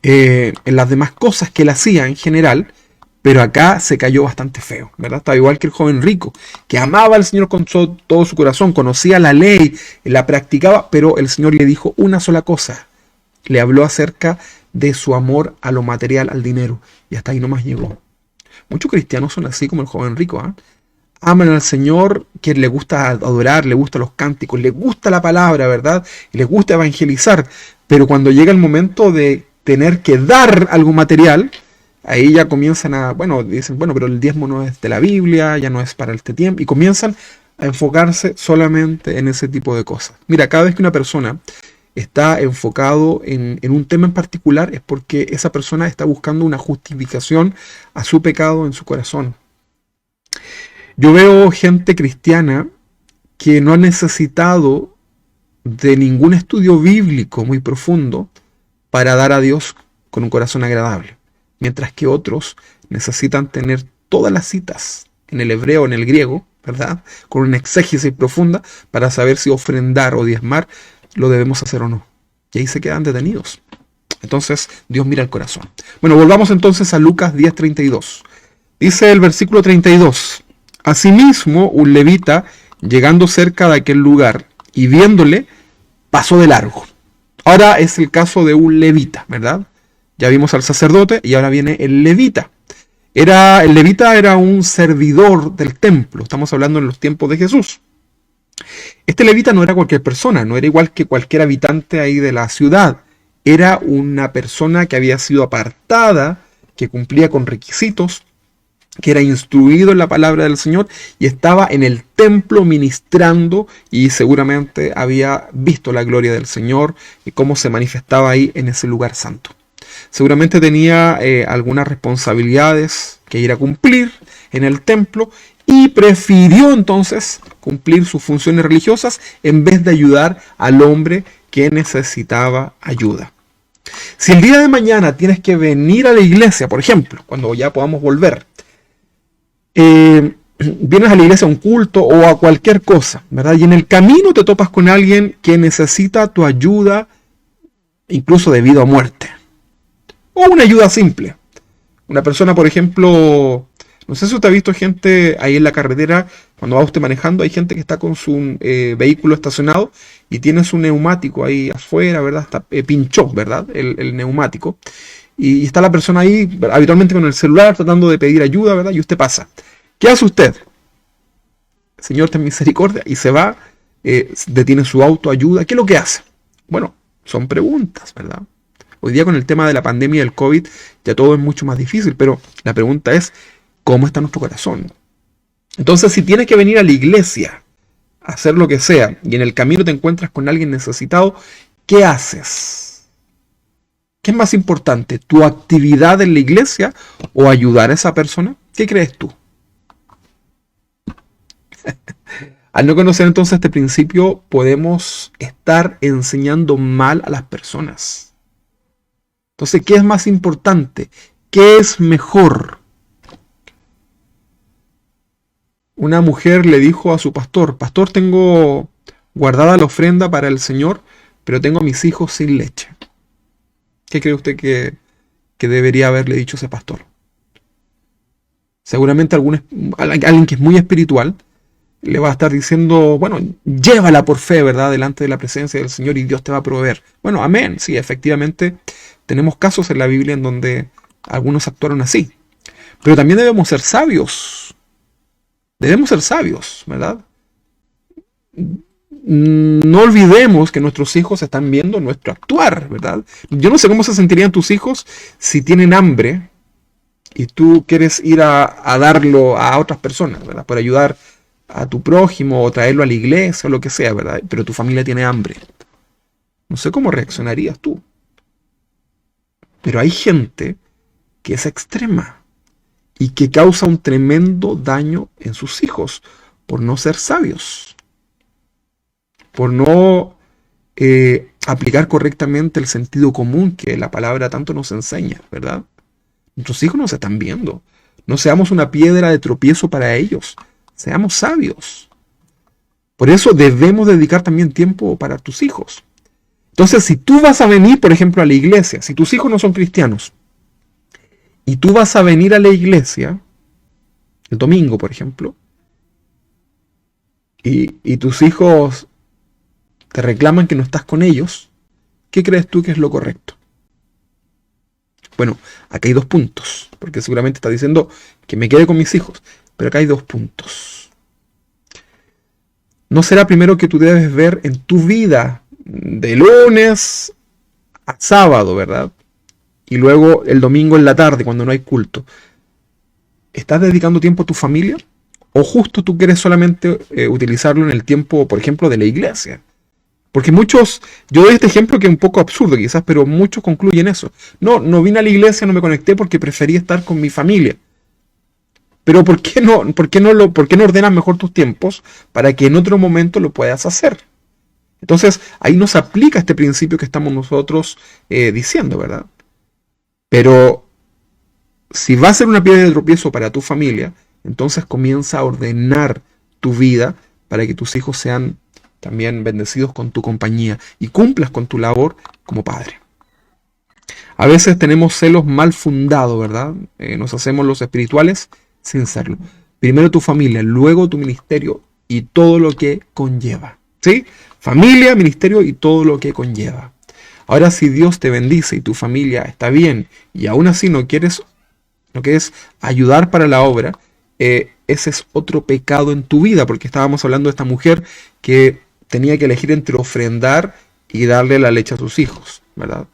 en las demás cosas que él hacía en general, pero acá se cayó bastante feo, ¿verdad? Estaba igual que el joven rico, que amaba al Señor con todo su corazón, conocía la ley, la practicaba, pero el Señor le dijo una sola cosa. Le habló acerca de su amor a lo material, al dinero, y hasta ahí nomás llegó. Muchos cristianos son así como el joven rico, ¿eh? Aman al Señor, que le gusta adorar, le gustan los cánticos, le gusta la palabra, ¿verdad? Y les gusta evangelizar, pero cuando llega el momento de tener que dar algo material, ahí ya comienzan dicen, pero el diezmo no es de la Biblia, ya no es para este tiempo, y comienzan a enfocarse solamente en ese tipo de cosas. Mira, cada vez que una persona está enfocado en un tema en particular es porque esa persona está buscando una justificación a su pecado en su corazón. Yo veo gente cristiana que no ha necesitado de ningún estudio bíblico muy profundo para dar a Dios con un corazón agradable, mientras que otros necesitan tener todas las citas en el hebreo o en el griego, ¿verdad? Con una exégesis profunda para saber si ofrendar o diezmar lo debemos hacer o no. Y ahí se quedan detenidos. Entonces, Dios mira el corazón. Bueno, volvamos entonces a Lucas 10:32. Dice el versículo 32. Asimismo, un levita, llegando cerca de aquel lugar y viéndole, pasó de largo. Ahora es el caso de un levita, ¿verdad? Ya vimos al sacerdote y ahora viene el levita. El levita era un servidor del templo. Estamos hablando en los tiempos de Jesús. Este levita no era cualquier persona, no era igual que cualquier habitante ahí de la ciudad. Era una persona que había sido apartada, que cumplía con requisitos, que era instruido en la palabra del Señor y estaba en el templo ministrando y seguramente había visto la gloria del Señor y cómo se manifestaba ahí en ese lugar santo. Seguramente tenía algunas responsabilidades que ir a cumplir en el templo y prefirió entonces cumplir sus funciones religiosas en vez de ayudar al hombre que necesitaba ayuda. Si el día de mañana tienes que venir a la iglesia, por ejemplo, cuando ya podamos volver, vienes a la iglesia a un culto o a cualquier cosa, ¿verdad? Y en el camino te topas con alguien que necesita tu ayuda, incluso de vida o muerte. O una ayuda simple. Una persona, por ejemplo, no sé si usted ha visto gente ahí en la carretera, cuando va usted manejando, hay gente que está con su vehículo estacionado y tiene su neumático ahí afuera, ¿verdad? Está, pinchó, ¿verdad? El neumático. Y está la persona ahí, habitualmente con el celular, tratando de pedir ayuda, ¿verdad? Y usted pasa. ¿Qué hace usted? Señor, ten misericordia. Y se va, detiene su auto, ayuda. ¿Qué es lo que hace? Bueno, son preguntas, ¿verdad? Hoy día con el tema de la pandemia del COVID ya todo es mucho más difícil, pero la pregunta es, ¿cómo está nuestro corazón? Entonces, si tienes que venir a la iglesia a hacer lo que sea y en el camino te encuentras con alguien necesitado, ¿qué haces? ¿Qué es más importante? ¿Tu actividad en la iglesia o ayudar a esa persona? ¿Qué crees tú? Al no conocer entonces este principio, podemos estar enseñando mal a las personas. Entonces, ¿qué es más importante? ¿Qué es mejor? Una mujer le dijo a su pastor, pastor, tengo guardada la ofrenda para el Señor, pero tengo a mis hijos sin leche. ¿Qué cree usted que debería haberle dicho ese pastor? Seguramente alguien que es muy espiritual le va a estar diciendo, bueno, llévala por fe, ¿verdad?, delante de la presencia del Señor y Dios te va a proveer. Bueno, amén, sí, efectivamente tenemos casos en la Biblia en donde algunos actuaron así. Pero también debemos ser sabios. Debemos ser sabios, ¿verdad? No olvidemos que nuestros hijos están viendo nuestro actuar, ¿verdad? Yo no sé cómo se sentirían tus hijos si tienen hambre y tú quieres ir a darlo a otras personas, ¿verdad? Por ayudar a tu prójimo o traerlo a la iglesia o lo que sea, ¿verdad? Pero tu familia tiene hambre. No sé cómo reaccionarías tú. Pero hay gente que es extrema y que causa un tremendo daño en sus hijos por no ser sabios, por no aplicar correctamente el sentido común que la palabra tanto nos enseña, ¿verdad? Nuestros hijos nos están viendo. No seamos una piedra de tropiezo para ellos. Seamos sabios. Por eso debemos dedicar también tiempo para tus hijos. Entonces, si tú vas a venir, por ejemplo, a la iglesia, si tus hijos no son cristianos, y tú vas a venir a la iglesia, el domingo, por ejemplo, y tus hijos te reclaman que no estás con ellos, ¿qué crees tú que es lo correcto? Bueno, acá hay 2 puntos, porque seguramente está diciendo que me quede con mis hijos, pero acá hay 2 puntos. ¿No será primero que tú debes ver en tu vida de lunes a sábado, ¿verdad? Y luego el domingo en la tarde, cuando no hay culto? ¿Estás dedicando tiempo a tu familia? ¿O justo tú quieres solamente utilizarlo en el tiempo, por ejemplo, de la iglesia? Porque muchos, yo doy este ejemplo que es un poco absurdo quizás, pero muchos concluyen eso. No vine a la iglesia, no me conecté porque preferí estar con mi familia. Pero ¿por qué no ordenas mejor tus tiempos para que en otro momento lo puedas hacer? Entonces, ahí nos aplica este principio que estamos nosotros diciendo, ¿verdad? Pero si va a ser una piedra de tropiezo para tu familia, entonces comienza a ordenar tu vida para que tus hijos sean también bendecidos con tu compañía y cumplas con tu labor como padre. A veces tenemos celos mal fundados, ¿verdad? Nos hacemos los espirituales sin serlo. Primero tu familia, luego tu ministerio y todo lo que conlleva. ¿Sí? Familia, ministerio y todo lo que conlleva. Ahora, si Dios te bendice y tu familia está bien y aún así no quieres ayudar para la obra, ese es otro pecado en tu vida, porque estábamos hablando de esta mujer que tenía que elegir entre ofrendar y darle la leche a sus hijos, ¿verdad?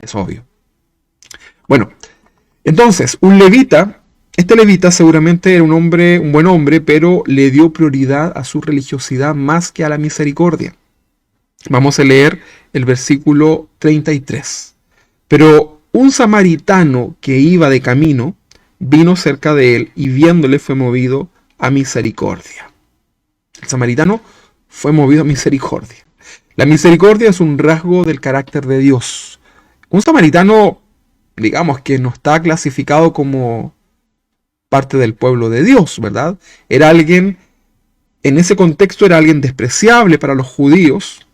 Es obvio. Bueno, entonces, este levita seguramente era un buen hombre, pero le dio prioridad a su religiosidad más que a la misericordia. Vamos a leer el versículo 33. Pero un samaritano que iba de camino vino cerca de él y viéndole fue movido a misericordia. El samaritano fue movido a misericordia. La misericordia es un rasgo del carácter de Dios. Un samaritano, digamos que no está clasificado como parte del pueblo de Dios, ¿verdad? En ese contexto era alguien despreciable para los judíos.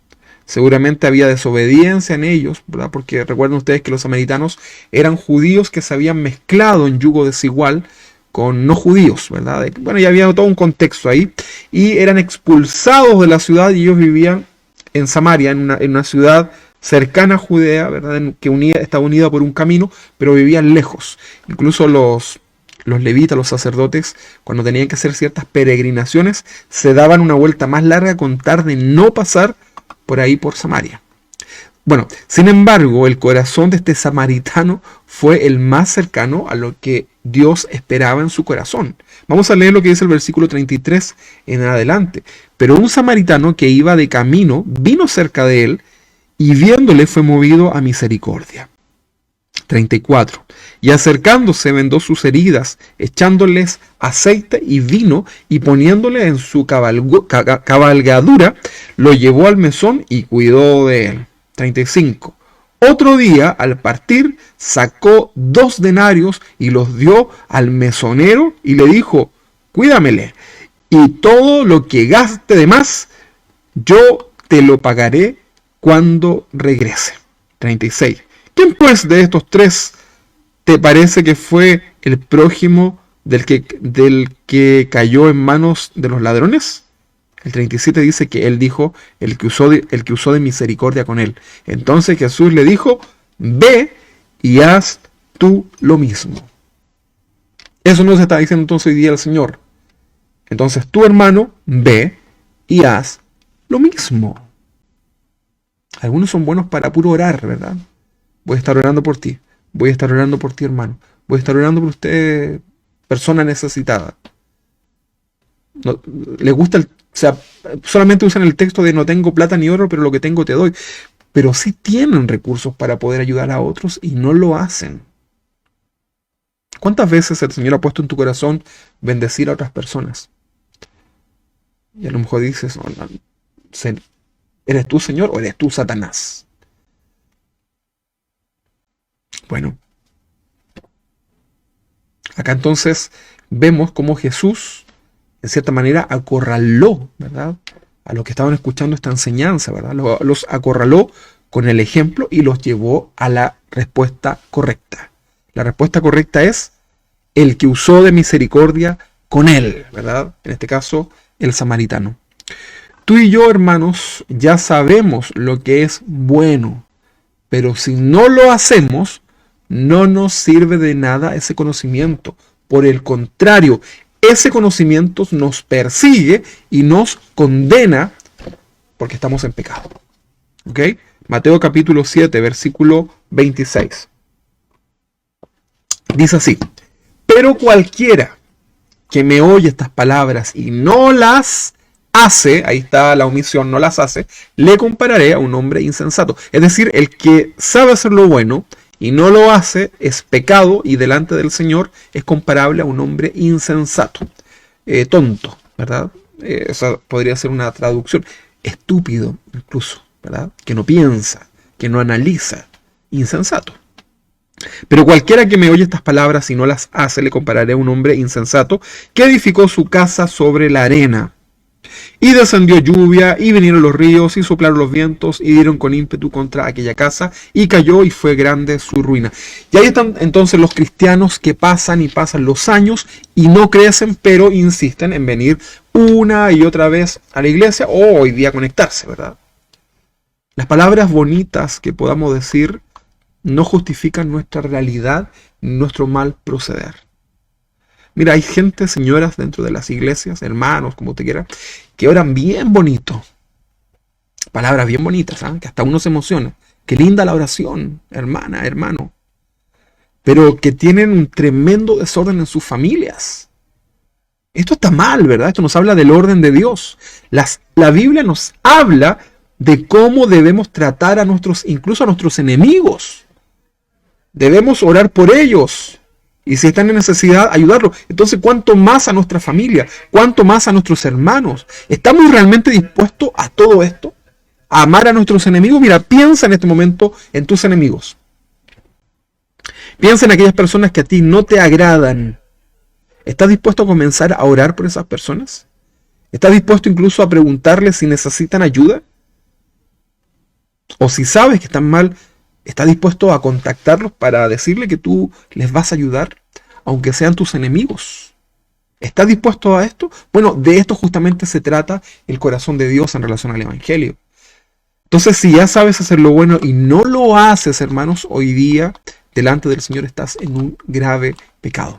Seguramente había desobediencia en ellos, ¿verdad? Porque recuerden ustedes que los samaritanos eran judíos que se habían mezclado en yugo desigual con no judíos, ¿verdad? Bueno, ya había todo un contexto ahí. Y eran expulsados de la ciudad y ellos vivían en Samaria, en una ciudad cercana a Judea, ¿verdad? Que estaba unida por un camino, pero vivían lejos. Incluso los levitas, los sacerdotes, cuando tenían que hacer ciertas peregrinaciones, se daban una vuelta más larga con tal de no pasar por ahí por Samaria. Bueno, sin embargo, el corazón de este samaritano fue el más cercano a lo que Dios esperaba en su corazón. Vamos a leer lo que dice el versículo 33 en adelante. Pero un samaritano que iba de camino vino cerca de él y viéndole fue movido a misericordia. 34. Y acercándose vendó sus heridas, echándoles aceite y vino, y poniéndole en su cabalgadura, lo llevó al mesón y cuidó de él. 35. Otro día, al partir, sacó 2 denarios y los dio al mesonero y le dijo: cuídamele, y todo lo que gaste de más, yo te lo pagaré cuando regrese. 36. ¿Quién pues de estos 3 te parece que fue el prójimo del que cayó en manos de los ladrones? El 37 dice que él dijo, el que usó de misericordia con él. Entonces Jesús le dijo, ve y haz tú lo mismo. Eso nos está diciendo entonces hoy día el Señor. Entonces tu hermano, ve y haz lo mismo. Algunos son buenos para puro orar, ¿verdad? Voy a estar orando por ti. Voy a estar orando por ti, hermano. Voy a estar orando por usted, persona necesitada. No, le gusta solamente usan el texto de no tengo plata ni oro, pero lo que tengo te doy. Pero sí tienen recursos para poder ayudar a otros y no lo hacen. ¿Cuántas veces el Señor ha puesto en tu corazón bendecir a otras personas? Y a lo mejor dices, ¿eres tú, Señor, o eres tú, Satanás? Bueno, acá entonces vemos cómo Jesús, en cierta manera, acorraló, ¿verdad?, a los que estaban escuchando esta enseñanza, ¿verdad? Los acorraló con el ejemplo y los llevó a la respuesta correcta. La respuesta correcta es el que usó de misericordia con él, ¿verdad? En este caso, el samaritano. Tú y yo, hermanos, ya sabemos lo que es bueno, pero si no lo hacemos, no nos sirve de nada ese conocimiento. Por el contrario, ese conocimiento nos persigue y nos condena porque estamos en pecado. ¿Ok? Mateo capítulo 7, versículo 26. Dice así: pero cualquiera que me oye estas palabras y no las hace, ahí está la omisión, no las hace, le compararé a un hombre insensato. Es decir, el que sabe hacer lo bueno y no lo hace es pecado, y delante del Señor es comparable a un hombre insensato, tonto, ¿verdad? Esa podría ser una traducción. Estúpido incluso, ¿verdad? Que no piensa, que no analiza, insensato. Pero cualquiera que me oye estas palabras y no las hace, le compararé a un hombre insensato que edificó su casa sobre la arena. Y descendió lluvia, y vinieron los ríos, y soplaron los vientos, y dieron con ímpetu contra aquella casa, y cayó, y fue grande su ruina. Y ahí están entonces los cristianos que pasan y pasan los años, y no crecen, pero insisten en venir una y otra vez a la iglesia, o hoy día conectarse, ¿verdad? Las palabras bonitas que podamos decir no justifican nuestra realidad, nuestro mal proceder. Mira, hay gente, señoras, dentro de las iglesias, hermanos, como usted quiera, que oran bien bonito. Palabras bien bonitas, ¿eh? Que hasta uno se emociona. Qué linda la oración, hermana, hermano. Pero que tienen un tremendo desorden en sus familias. Esto está mal, ¿verdad? Esto nos habla del orden de Dios. La Biblia nos habla de cómo debemos tratar a incluso a nuestros enemigos. Debemos orar por ellos. Y si están en necesidad, ayudarlos. Entonces, ¿cuánto más a nuestra familia? ¿Cuánto más a nuestros hermanos? ¿Estamos realmente dispuestos a todo esto? ¿A amar a nuestros enemigos? Mira, piensa en este momento en tus enemigos. Piensa en aquellas personas que a ti no te agradan. ¿Estás dispuesto a comenzar a orar por esas personas? ¿Estás dispuesto incluso a preguntarles si necesitan ayuda? O si sabes que están mal, ¿estás dispuesto a contactarlos para decirle que tú les vas a ayudar, aunque sean tus enemigos? ¿Estás dispuesto a esto? Bueno, de esto justamente se trata el corazón de Dios en relación al Evangelio. Entonces, si ya sabes hacer lo bueno y no lo haces, hermanos, hoy día, delante del Señor estás en un grave pecado.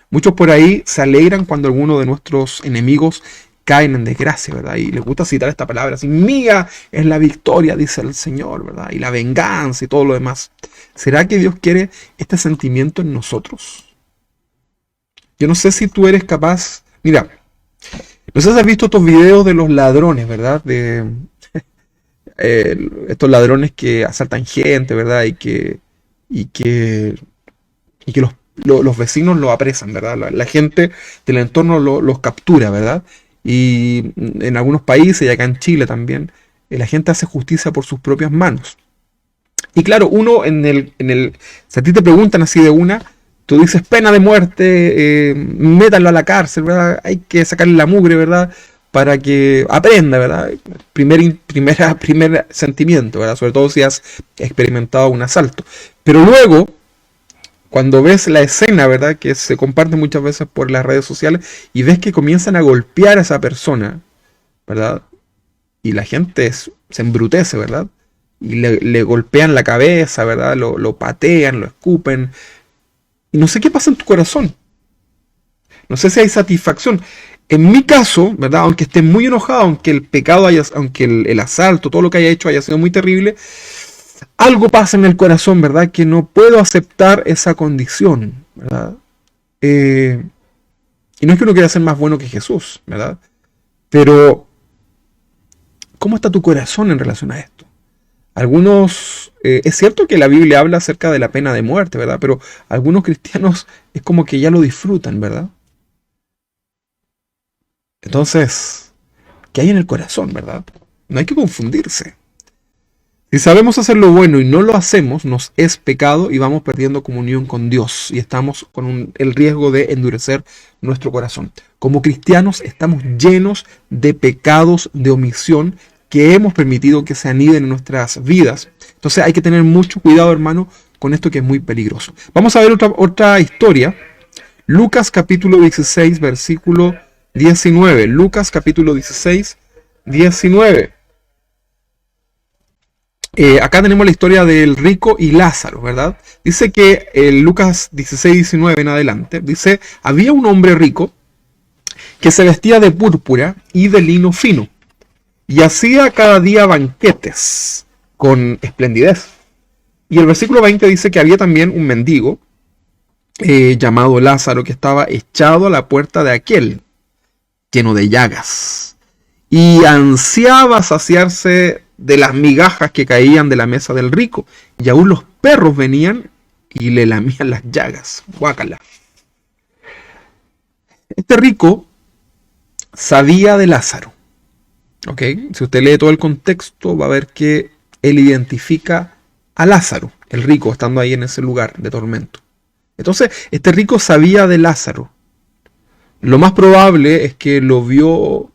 Muchos por ahí se alegran cuando alguno de nuestros enemigos caen en desgracia, ¿verdad? Y les gusta citar esta palabra, así: mía es la victoria, dice el Señor, ¿verdad? Y la venganza y todo lo demás. ¿Será que Dios quiere este sentimiento en nosotros? Yo no sé si tú eres capaz. Mira, no sé si has visto estos videos de los ladrones, ¿verdad? De estos ladrones que asaltan gente, ¿verdad? Y que los vecinos los apresan, ¿verdad? La gente del entorno los captura, ¿verdad? Y en algunos países, y acá en Chile también, la gente hace justicia por sus propias manos. Y claro, uno si a ti te preguntan así de una, tú dices pena de muerte, métanlo a la cárcel, ¿verdad? Hay que sacarle la mugre, ¿verdad? Para que aprenda, ¿verdad? Primer sentimiento, ¿verdad? Sobre todo si has experimentado un asalto. Pero luego, cuando ves la escena, ¿verdad? Que se comparte muchas veces por las redes sociales y ves que comienzan a golpear a esa persona, ¿verdad? Y la gente se embrutece, ¿verdad? Y le golpean la cabeza, ¿verdad? Lo patean, lo escupen. Y no sé qué pasa en tu corazón. No sé si hay satisfacción. En mi caso, ¿verdad? Aunque esté muy enojado, aunque el pecado aunque el asalto, todo lo que haya hecho haya sido muy terrible, algo pasa en el corazón, ¿verdad? Que no puedo aceptar esa condición, ¿verdad? Y no es que uno quiera ser más bueno que Jesús, ¿verdad? Pero, ¿cómo está tu corazón en relación a esto? Es cierto que la Biblia habla acerca de la pena de muerte, ¿verdad? Pero algunos cristianos es como que ya lo disfrutan, ¿verdad? Entonces, ¿qué hay en el corazón, verdad? No hay que confundirse. Si sabemos hacer lo bueno y no lo hacemos, nos es pecado y vamos perdiendo comunión con Dios y estamos con el riesgo de endurecer nuestro corazón. Como cristianos estamos llenos de pecados de omisión que hemos permitido que se aniden en nuestras vidas. Entonces hay que tener mucho cuidado, hermano, con esto que es muy peligroso. Vamos a ver otra historia. Lucas capítulo 16, versículo 19. Lucas capítulo 16, 19. Acá tenemos la historia del rico y Lázaro, ¿verdad? Dice que Lucas 16, 19 en adelante, dice, había un hombre rico que se vestía de púrpura y de lino fino y hacía cada día banquetes con esplendidez. Y el versículo 20 dice que había también un mendigo llamado Lázaro que estaba echado a la puerta de aquel, lleno de llagas, y ansiaba saciarse de las migajas que caían de la mesa del rico, y aún los perros venían y le lamían las llagas. Guácala. Este rico sabía de Lázaro. ¿Ok? Si usted lee todo el contexto, va a ver que él identifica a Lázaro, el rico, estando ahí en ese lugar de tormento. Entonces, este rico sabía de Lázaro. Lo más probable es que lo vio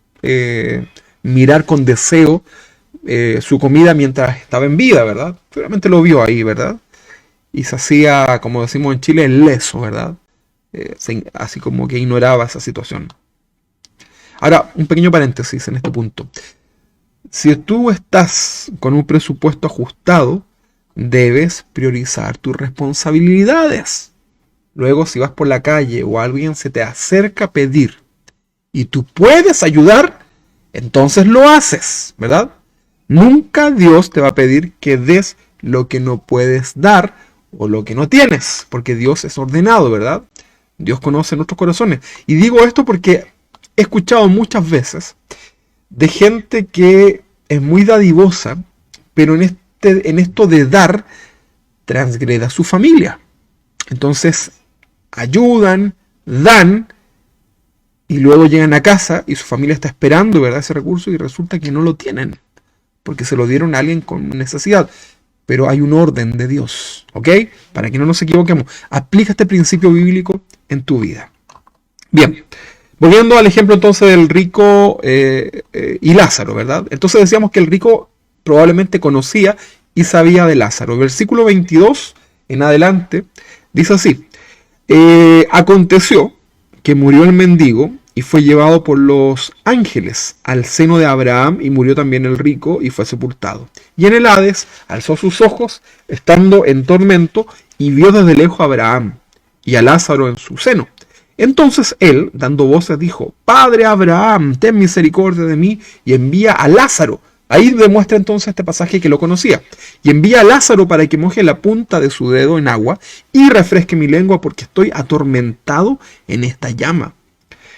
mirar con deseo su comida mientras estaba en vida, ¿verdad? Seguramente lo vio ahí, ¿verdad? Y se hacía, como decimos en Chile, el leso, ¿verdad? Así como que ignoraba esa situación. Ahora, un pequeño paréntesis en este punto. Si tú estás con un presupuesto ajustado, debes priorizar tus responsabilidades. Luego, si vas por la calle o alguien se te acerca a pedir y tú puedes ayudar, entonces lo haces, ¿verdad? Nunca Dios te va a pedir que des lo que no puedes dar o lo que no tienes, porque Dios es ordenado, ¿verdad? Dios conoce nuestros corazones. Y digo esto porque he escuchado muchas veces de gente que es muy dadivosa, pero en esto de dar, transgrede a su familia. Entonces, ayudan, dan, y luego llegan a casa y su familia está esperando, ¿verdad?, ese recurso y resulta que no lo tienen, porque se lo dieron a alguien con necesidad. Pero hay un orden de Dios, ¿ok? Para que no nos equivoquemos. Aplica este principio bíblico en tu vida. Bien, volviendo al ejemplo entonces del rico y Lázaro, ¿verdad? Entonces decíamos que el rico probablemente conocía y sabía de Lázaro. Versículo 22 en adelante dice así. Aconteció que murió el mendigo y fue llevado por los ángeles al seno de Abraham, y murió también el rico y fue sepultado. Y en el Hades alzó sus ojos, estando en tormento, y vio desde lejos a Abraham y a Lázaro en su seno. Entonces él, dando voces, dijo: Padre Abraham, ten misericordia de mí y envía a Lázaro. Ahí demuestra entonces este pasaje que lo conocía. Y envía a Lázaro para que moje la punta de su dedo en agua y refresque mi lengua, porque estoy atormentado en esta llama.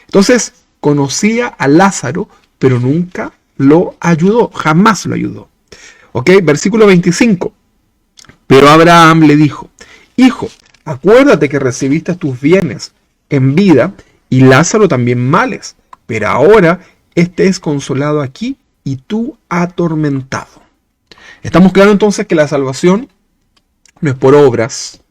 Entonces conocía a Lázaro, pero nunca lo ayudó, jamás lo ayudó. ¿Ok? Versículo 25. Pero Abraham le dijo: Hijo, acuérdate que recibiste tus bienes en vida y Lázaro también males, pero ahora este es consolado aquí y tú atormentado. Estamos claros entonces que la salvación no es por obras.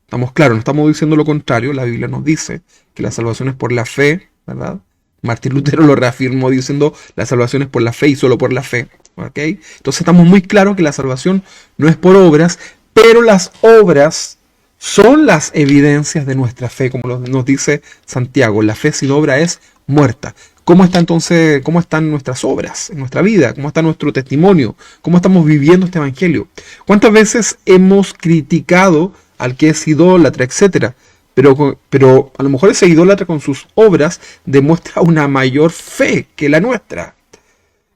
Estamos claros, no estamos diciendo lo contrario. La Biblia nos dice que la salvación es por la fe, ¿verdad? Martín Lutero lo reafirmó diciendo: la salvación es por la fe y solo por la fe. ¿Ok? Entonces estamos muy claros que la salvación no es por obras, pero las obras son las evidencias de nuestra fe, como nos dice Santiago. La fe sin obra es muerta. ¿Cómo está entonces, cómo están nuestras obras en nuestra vida? ¿Cómo está nuestro testimonio? ¿Cómo estamos viviendo este evangelio? ¿Cuántas veces hemos criticado al que es idólatra, etcétera? Pero a lo mejor ese idólatra con sus obras demuestra una mayor fe que la nuestra.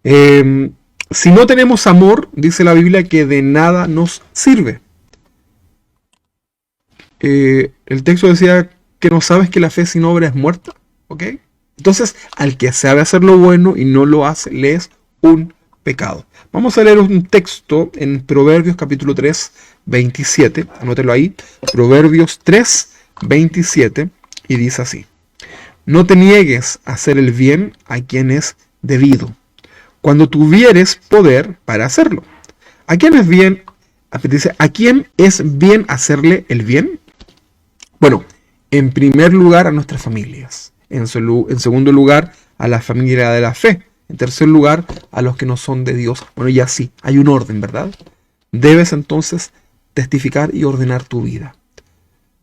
Si no tenemos amor, dice la Biblia que de nada nos sirve. El texto decía que no sabes que la fe sin obra es muerta, ¿ok? Entonces, al que sabe hacer lo bueno y no lo hace, le es un pecado. Vamos a leer un texto en Proverbios capítulo 3, 27. Anótelo ahí. Proverbios 3, 27. Y dice así: no te niegues a hacer el bien a quien es debido, cuando tuvieres poder para hacerlo. ¿A quién es bien? Dice, ¿a quién es bien hacerle el bien? Bueno, en primer lugar a nuestras familias. En segundo lugar a la familia de la fe. En tercer lugar a los que no son de Dios. Bueno, ya sí, hay un orden, ¿verdad? Debes entonces testificar y ordenar tu vida.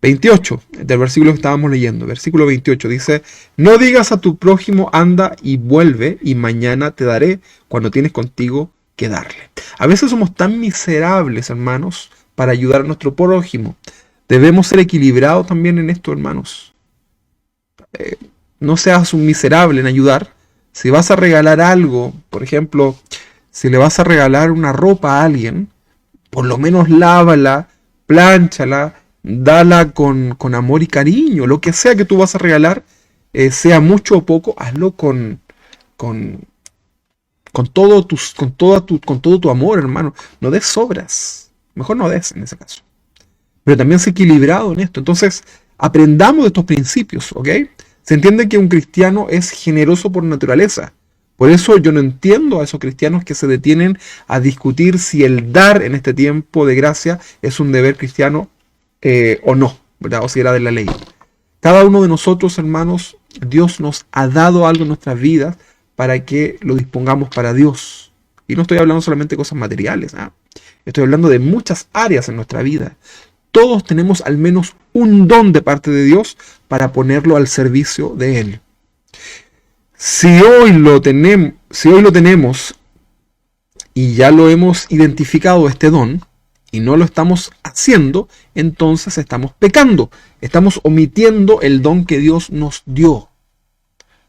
28, del versículo que estábamos leyendo. Versículo 28 dice: no digas a tu prójimo anda y vuelve y mañana te daré, cuando tienes contigo que darle. A veces somos tan miserables, hermanos, para ayudar a nuestro prójimo. Debemos ser equilibrados también en esto, hermanos. No seas un miserable en ayudar. Si vas a regalar algo, por ejemplo, si le vas a regalar una ropa a alguien, por lo menos lávala, plánchala, dala con amor y cariño. Lo que sea que tú vas a regalar, sea mucho o poco, hazlo con todo tu amor, hermano. No des sobras. Mejor no des en ese caso. Pero también sé equilibrado en esto. Entonces, aprendamos de estos principios, ¿ok? Se entiende que un cristiano es generoso por naturaleza. Por eso yo no entiendo a esos cristianos que se detienen a discutir si el dar en este tiempo de gracia es un deber cristiano o no, ¿verdad? O si era de la ley. Cada uno de nosotros, hermanos, Dios nos ha dado algo en nuestras vidas para que lo dispongamos para Dios. Y no estoy hablando solamente de cosas materiales, ¿eh? Estoy hablando de muchas áreas en nuestra vida. Todos tenemos al menos un don de parte de Dios para ponerlo al servicio de Él. Si hoy lo tenemos y ya lo hemos identificado este don y no lo estamos haciendo, entonces estamos pecando. Estamos omitiendo el don que Dios nos dio.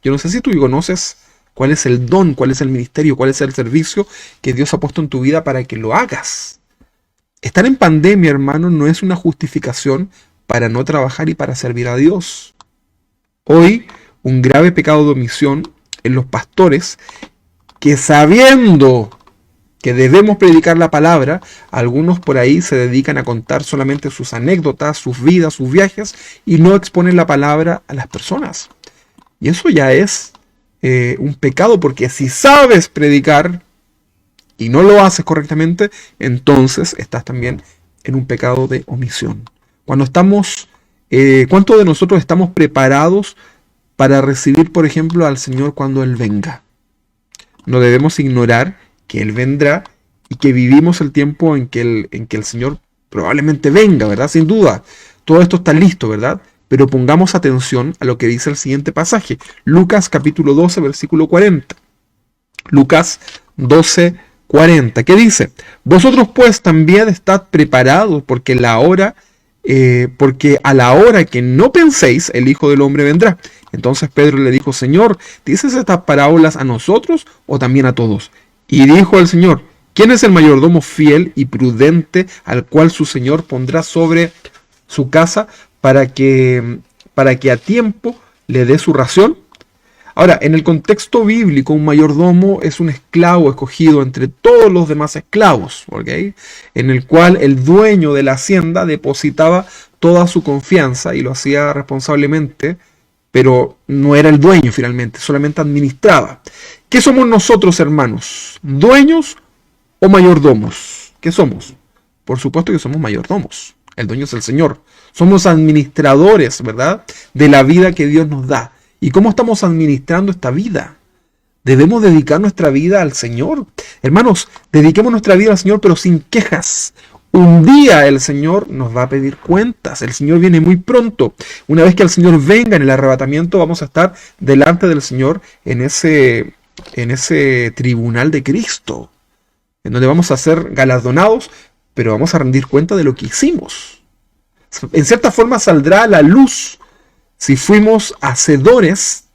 Yo no sé si tú conoces cuál es el don, cuál es el ministerio, cuál es el servicio que Dios ha puesto en tu vida para que lo hagas. Estar en pandemia, hermano, no es una justificación para no trabajar y para servir a Dios. Hoy, un grave pecado de omisión en los pastores que, sabiendo que debemos predicar la palabra, algunos por ahí se dedican a contar solamente sus anécdotas, sus vidas, sus viajes, y no exponen la palabra a las personas. Y eso ya es un pecado, porque si sabes predicar y no lo haces correctamente, entonces estás también en un pecado de omisión. ¿Cuántos de nosotros estamos preparados para recibir, por ejemplo, al Señor cuando Él venga? No debemos ignorar que Él vendrá y que vivimos el tiempo en que el Señor probablemente venga, ¿verdad? Sin duda. Todo esto está listo, ¿verdad? Pero pongamos atención a lo que dice el siguiente pasaje. Lucas capítulo 12, versículo 40. Lucas 12, 40. ¿Qué dice? Vosotros pues también estad preparados, porque a la hora que no penséis, el Hijo del Hombre vendrá. Entonces Pedro le dijo: Señor, ¿dices estas parábolas a nosotros o también a todos? Y dijo el Señor: ¿quién es el mayordomo fiel y prudente al cual su Señor pondrá sobre su casa para que a tiempo le dé su ración? Ahora, en el contexto bíblico, un mayordomo es un esclavo escogido entre todos los demás esclavos, ¿ok? En el cual el dueño de la hacienda depositaba toda su confianza y lo hacía responsablemente, pero no era el dueño finalmente, solamente administraba. ¿Qué somos nosotros, hermanos? ¿Dueños o mayordomos? ¿Qué somos? Por supuesto que somos mayordomos. El dueño es el Señor. Somos administradores, ¿verdad?, de la vida que Dios nos da. ¿Y cómo estamos administrando esta vida? Debemos dedicar nuestra vida al Señor. Hermanos, dediquemos nuestra vida al Señor, pero sin quejas. Un día el Señor nos va a pedir cuentas. El Señor viene muy pronto. Una vez que el Señor venga en el arrebatamiento, vamos a estar delante del Señor en ese tribunal de Cristo, en donde vamos a ser galardonados, pero vamos a rendir cuenta de lo que hicimos. En cierta forma saldrá a la luz si fuimos hacedores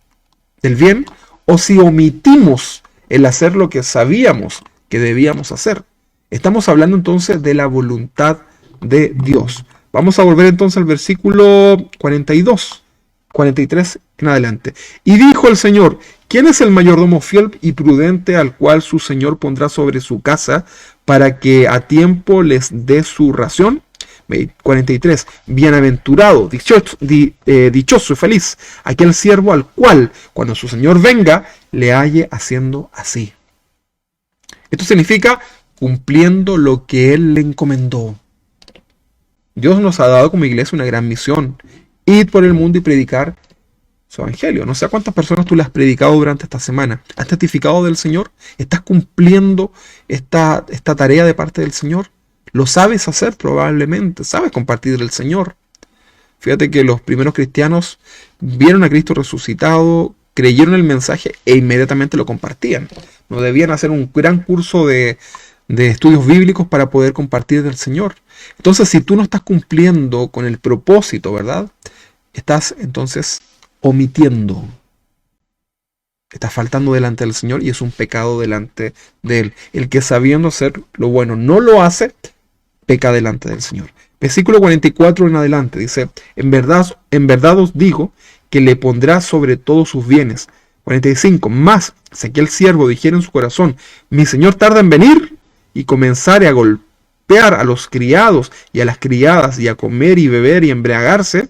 del bien o si omitimos el hacer lo que sabíamos que debíamos hacer. Estamos hablando entonces de la voluntad de Dios. Vamos a volver entonces al versículo 42, 43 en adelante. Y dijo el Señor: ¿quién es el mayordomo fiel y prudente al cual su Señor pondrá sobre su casa para que a tiempo les dé su ración? 43. Bienaventurado, dichoso y feliz aquel siervo al cual, cuando su Señor venga, le halle haciendo así. Esto significa cumpliendo lo que Él le encomendó. Dios nos ha dado como iglesia una gran misión: ir por el mundo y predicar su evangelio. No sé a cuántas personas tú le has predicado durante esta semana. ¿Has testificado del Señor? ¿Estás cumpliendo esta tarea de parte del Señor? ¿Lo sabes hacer? Probablemente. ¿Sabes compartir del Señor? Fíjate que los primeros cristianos vieron a Cristo resucitado, creyeron el mensaje e inmediatamente lo compartían. No debían hacer un gran curso de estudios bíblicos para poder compartir del Señor. Entonces, si tú no estás cumpliendo con el propósito, ¿verdad? Estás entonces omitiendo. Estás faltando delante del Señor y es un pecado delante de Él. El que sabiendo hacer lo bueno no lo hace, peca delante del Señor. Versículo 44 en adelante dice: en verdad os digo que le pondrá sobre todos sus bienes. 45. Mas si aquel siervo dijera en su corazón: mi Señor tarda en venir, y comenzare a golpear a los criados y a las criadas, y a comer y beber y embriagarse,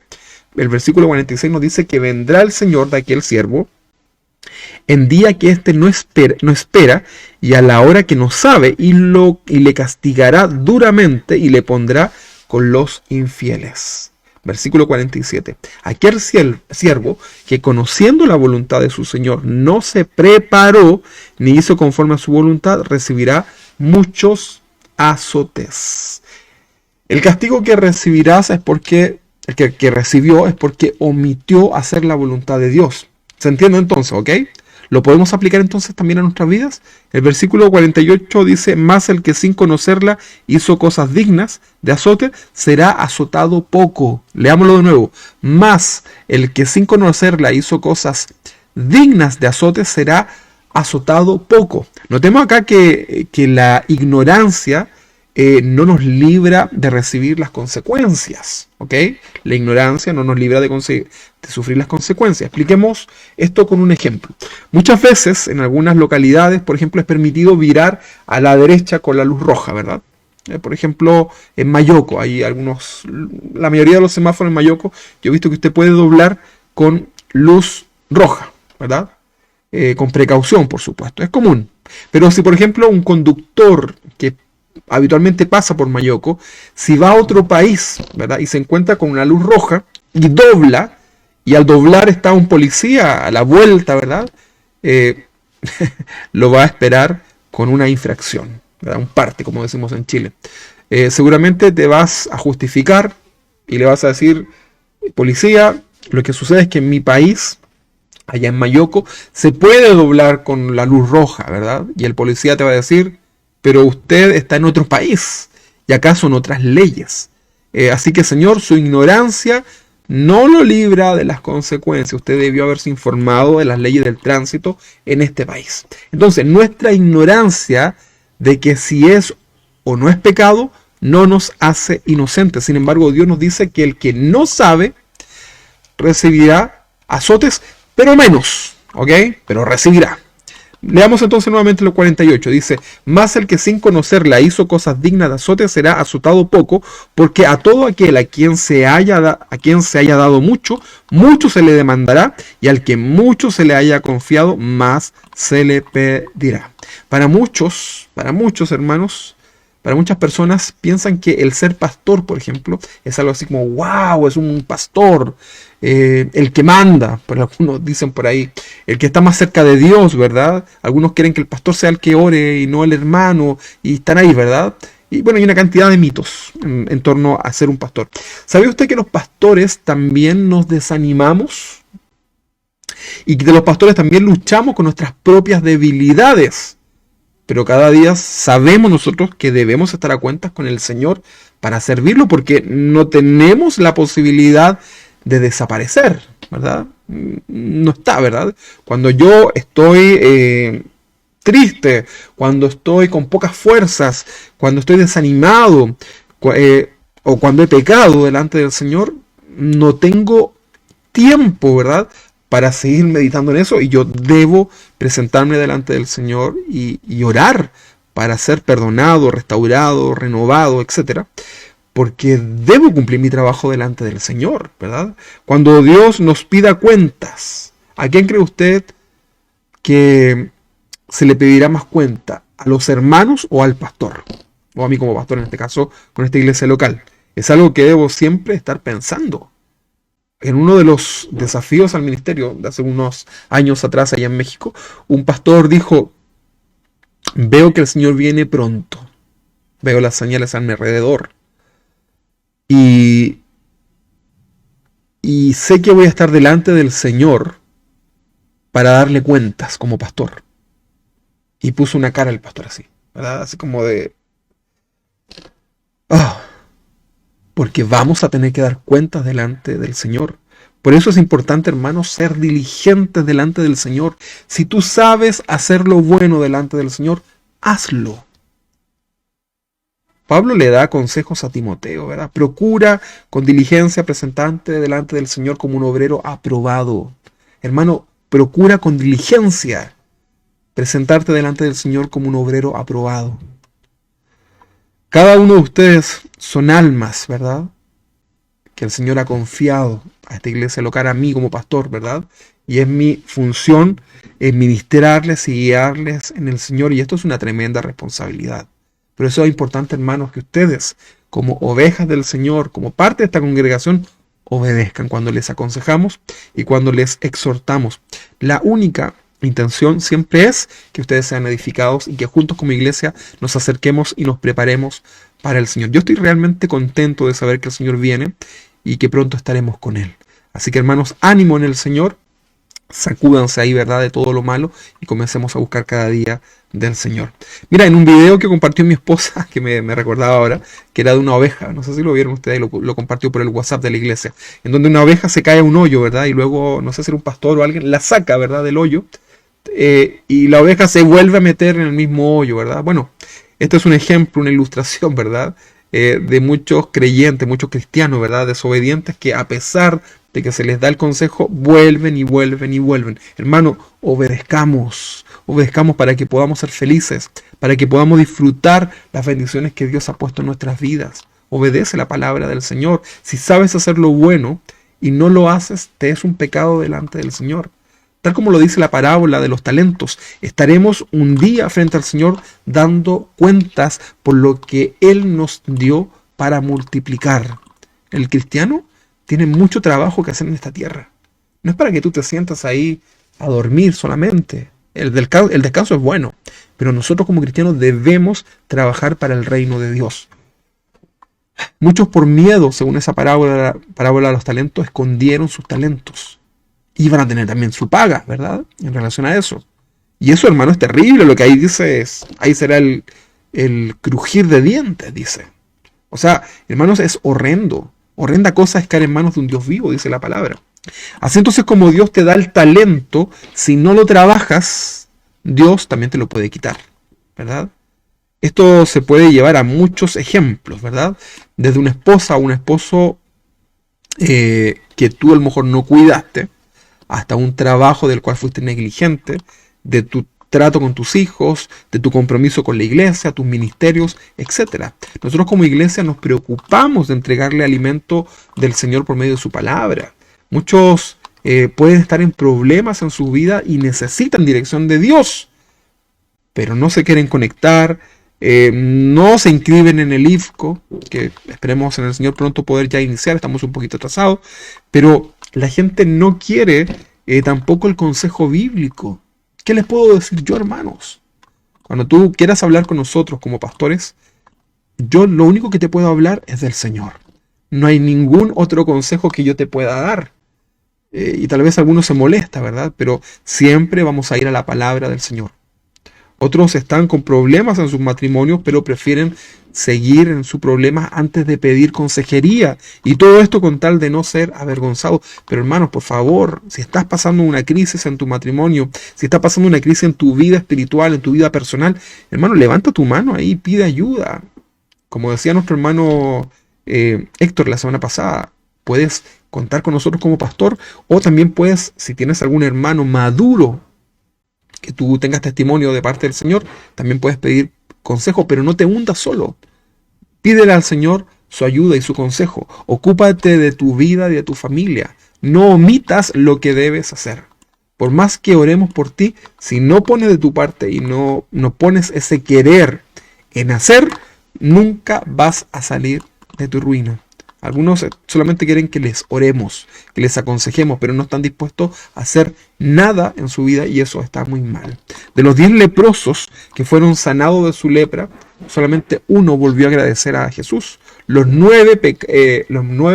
el versículo 46 nos dice que vendrá el Señor de aquel siervo en día que éste no espera, y a la hora que no sabe, y le castigará duramente, y le pondrá con los infieles. Versículo 47. Aquel siervo que, conociendo la voluntad de su Señor, no se preparó ni hizo conforme a su voluntad, recibirá muchos azotes. El castigo que recibirás es porque que recibió es porque omitió hacer la voluntad de Dios. ¿Se entiende entonces? ¿Ok? ¿Lo podemos aplicar entonces también a nuestras vidas? El versículo 48 dice: mas el que sin conocerla hizo cosas dignas de azote, será azotado poco. Leámoslo de nuevo. Mas el que sin conocerla hizo cosas dignas de azote, será azotado poco. Notemos acá que la ignorancia no nos libra de recibir las consecuencias, ¿ok? La ignorancia no nos libra de sufrir las consecuencias. Expliquemos esto con un ejemplo. Muchas veces, en algunas localidades, por ejemplo, es permitido virar a la derecha con la luz roja, ¿verdad? Por ejemplo, en Mayoco, hay la mayoría de los semáforos en Mayoco, yo he visto que usted puede doblar con luz roja, ¿verdad? Con precaución, por supuesto, es común. Pero si, por ejemplo, un conductor que habitualmente pasa por Mayoco, si va a otro país, ¿verdad?, y se encuentra con una luz roja y dobla, y al doblar está un policía a la vuelta, ¿verdad?, lo va a esperar con una infracción, ¿verdad?, un parte, como decimos en Chile. Seguramente te vas a justificar y le vas a decir: policía, lo que sucede es que en mi país, allá en Mayoco, se puede doblar con la luz roja, ¿verdad? Y el policía te va a decir: pero usted está en otro país y acá son otras leyes. Así que, señor, su ignorancia no lo libra de las consecuencias. Usted debió haberse informado de las leyes del tránsito en este país. Entonces, nuestra ignorancia de que si es o no es pecado no nos hace inocentes. Sin embargo, Dios nos dice que el que no sabe recibirá azotes, pero menos, ¿ok? Pero recibirá. Leamos entonces nuevamente lo 48. Dice: mas el que sin conocerla hizo cosas dignas de azote, será azotado poco, porque a todo aquel a quien se haya dado mucho, mucho se le demandará, y al que mucho se le haya confiado, más se le pedirá. Para muchos hermanos, para muchas personas, piensan que el ser pastor, por ejemplo, es algo así como: wow, es un pastor, el que manda, pero algunos dicen por ahí, el que está más cerca de Dios, ¿verdad? Algunos quieren que el pastor sea el que ore y no el hermano, y están ahí, ¿verdad? Y bueno, hay una cantidad de mitos en torno a ser un pastor. ¿Sabe usted que los pastores también nos desanimamos? Y que de los pastores también luchamos con nuestras propias debilidades. Pero cada día sabemos nosotros que debemos estar a cuentas con el Señor para servirlo, porque no tenemos la posibilidad de desaparecer, ¿verdad? No está, ¿verdad? Cuando yo estoy triste, cuando estoy con pocas fuerzas, cuando estoy desanimado, o cuando he pecado delante del Señor, no tengo tiempo, ¿verdad?, para seguir meditando en eso, y yo debo presentarme delante del Señor y orar para ser perdonado, restaurado, renovado, etcétera, porque debo cumplir mi trabajo delante del Señor, ¿verdad? Cuando Dios nos pida cuentas, ¿a quién cree usted que se le pedirá más cuenta? ¿A los hermanos o al pastor? O a mí como pastor, en este caso, con esta iglesia local. Es algo que debo siempre estar pensando. En uno de los desafíos al ministerio de hace unos años atrás allá en México, un pastor dijo: veo que el Señor viene pronto, veo las señales a mi alrededor, y sé que voy a estar delante del Señor para darle cuentas como pastor. Y puso una cara el pastor así, ¿verdad? Así como de... oh, porque vamos a tener que dar cuentas delante del Señor. Por eso es importante, hermanos, ser diligentes delante del Señor. Si tú sabes hacer lo bueno delante del Señor, hazlo. Pablo le da consejos a Timoteo, ¿verdad? Procura con diligencia presentarte delante del Señor como un obrero aprobado. Hermano, procura con diligencia presentarte delante del Señor como un obrero aprobado. Cada uno de ustedes son almas, ¿verdad?, que el Señor ha confiado a esta iglesia local, a mí como pastor, ¿verdad? Y es mi función ministrarles y guiarles en el Señor, y esto es una tremenda responsabilidad. Por eso es importante, hermanos, que ustedes, como ovejas del Señor, como parte de esta congregación, obedezcan cuando les aconsejamos y cuando les exhortamos. La única intención siempre es que ustedes sean edificados y que juntos como iglesia nos acerquemos y nos preparemos para el Señor. Yo estoy realmente contento de saber que el Señor viene y que pronto estaremos con Él. Así que, hermanos, ánimo en el Señor, sacúdanse ahí, ¿verdad?, de todo lo malo y comencemos a buscar cada día del Señor. Mira, en un video que compartió mi esposa, que me recordaba ahora, que era de una oveja, no sé si lo vieron ustedes, lo compartió por el WhatsApp de la iglesia, en donde una oveja se cae a un hoyo, ¿verdad?, y luego, no sé si era un pastor o alguien, la saca, ¿verdad?, del hoyo, y la oveja se vuelve a meter en el mismo hoyo, ¿verdad? Bueno, esto es un ejemplo, una ilustración, ¿verdad?, de muchos creyentes, muchos cristianos, ¿verdad?, desobedientes, que a pesar de que se les da el consejo, vuelven y vuelven y vuelven. Hermano, obedezcamos para que podamos ser felices, para que podamos disfrutar las bendiciones que Dios ha puesto en nuestras vidas. Obedece la palabra del Señor. Si sabes hacer lo bueno y no lo haces, te es un pecado delante del Señor. Tal como lo dice la parábola de los talentos, estaremos un día frente al Señor dando cuentas por lo que Él nos dio para multiplicar. El cristiano tiene mucho trabajo que hacer en esta tierra. No es para que tú te sientas ahí a dormir solamente. El descanso es bueno, pero nosotros como cristianos debemos trabajar para el reino de Dios. Muchos, por miedo, según esa parábola de los talentos, escondieron sus talentos. Iban a tener también su paga, ¿verdad?, en relación a eso. Y eso, hermano, es terrible. Lo que ahí dice es, ahí será el crujir de dientes, dice. O sea, hermanos, es horrendo. Horrenda cosa es caer en manos de un Dios vivo, dice la palabra. Así entonces, como Dios te da el talento, si no lo trabajas, Dios también te lo puede quitar, ¿verdad? Esto se puede llevar a muchos ejemplos, ¿verdad? Desde una esposa a un esposo que tú a lo mejor no cuidaste, hasta un trabajo del cual fuiste negligente, de tu trato con tus hijos, de tu compromiso con la iglesia, tus ministerios, etc. Nosotros como iglesia nos preocupamos de entregarle alimento del Señor por medio de su palabra. Muchos pueden estar en problemas en su vida y necesitan dirección de Dios, pero no se quieren conectar, no se inscriben en el IFCO, que esperemos en el Señor pronto poder ya iniciar, estamos un poquito atrasados, pero la gente no quiere tampoco el consejo bíblico. ¿Qué les puedo decir yo, hermanos? Cuando tú quieras hablar con nosotros como pastores, yo lo único que te puedo hablar es del Señor. No hay ningún otro consejo que yo te pueda dar. Y tal vez alguno se molesta, ¿verdad? Pero siempre vamos a ir a la palabra del Señor. Otros están con problemas en sus matrimonios, pero prefieren seguir en sus problemas antes de pedir consejería. Y todo esto con tal de no ser avergonzados. Pero hermanos, por favor, si estás pasando una crisis en tu matrimonio, si estás pasando una crisis en tu vida espiritual, en tu vida personal, hermano, levanta tu mano ahí y pide ayuda. Como decía nuestro hermano Héctor la semana pasada, puedes contar con nosotros como pastor, o también puedes, si tienes algún hermano maduro, que tú tengas testimonio de parte del Señor, también puedes pedir consejo, pero no te hundas solo. Pídele al Señor su ayuda y su consejo. Ocúpate de tu vida y de tu familia. No omitas lo que debes hacer. Por más que oremos por ti, si no pones de tu parte y no pones ese querer en hacer, nunca vas a salir de tu ruina. Algunos solamente quieren que les oremos, que les aconsejemos, pero no están dispuestos a hacer nada en su vida, y eso está muy mal. De los 10 leprosos que fueron sanados de su lepra, solamente uno volvió a agradecer a Jesús. Los nueve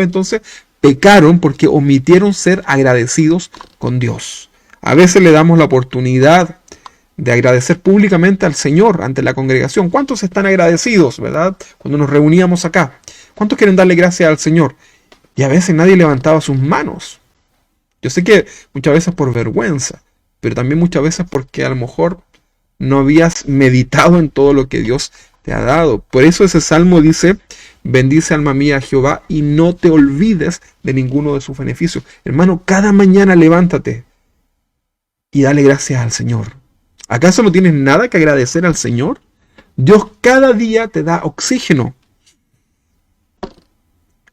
entonces pecaron porque omitieron ser agradecidos con Dios. A veces le damos la oportunidad de agradecer públicamente al Señor ante la congregación. ¿Cuántos están agradecidos, verdad? Cuando nos reuníamos acá. ¿Cuántos quieren darle gracias al Señor? Y a veces nadie levantaba sus manos. Yo sé que muchas veces por vergüenza, pero también muchas veces porque a lo mejor no habías meditado en todo lo que Dios te ha dado. Por eso ese salmo dice: bendice alma mía a Jehová y no te olvides de ninguno de sus beneficios. Hermano, cada mañana levántate y dale gracias al Señor. ¿Acaso no tienes nada que agradecer al Señor? Dios cada día te da oxígeno.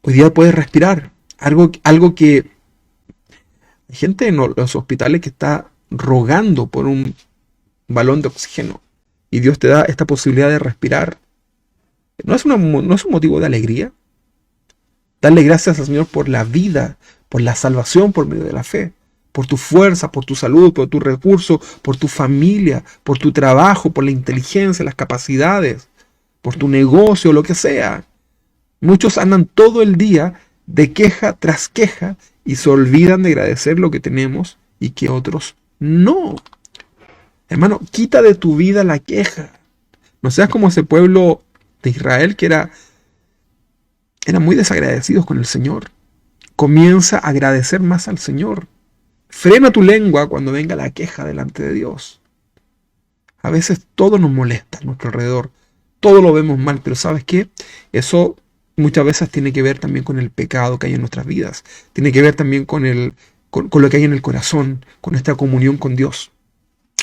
Hoy día puedes respirar. Algo que hay gente en los hospitales que está rogando por un balón de oxígeno. Y Dios te da esta posibilidad de respirar. ¿No es un motivo de alegría? Darle gracias al Señor por la vida, por la salvación por medio de la fe, por tu fuerza, por tu salud, por tu recurso, por tu familia, por tu trabajo, por la inteligencia, las capacidades, por tu negocio, lo que sea. Muchos andan todo el día de queja tras queja y se olvidan de agradecer lo que tenemos y que otros no. Hermano, quita de tu vida la queja. No seas como ese pueblo de Israel que eran muy desagradecidos con el Señor. Comienza a agradecer más al Señor. Frena tu lengua cuando venga la queja delante de Dios. A veces todo nos molesta a nuestro alrededor. Todo lo vemos mal, pero ¿sabes qué? Eso muchas veces tiene que ver también con el pecado que hay en nuestras vidas. Tiene que ver también con lo que hay en el corazón, con nuestra comunión con Dios.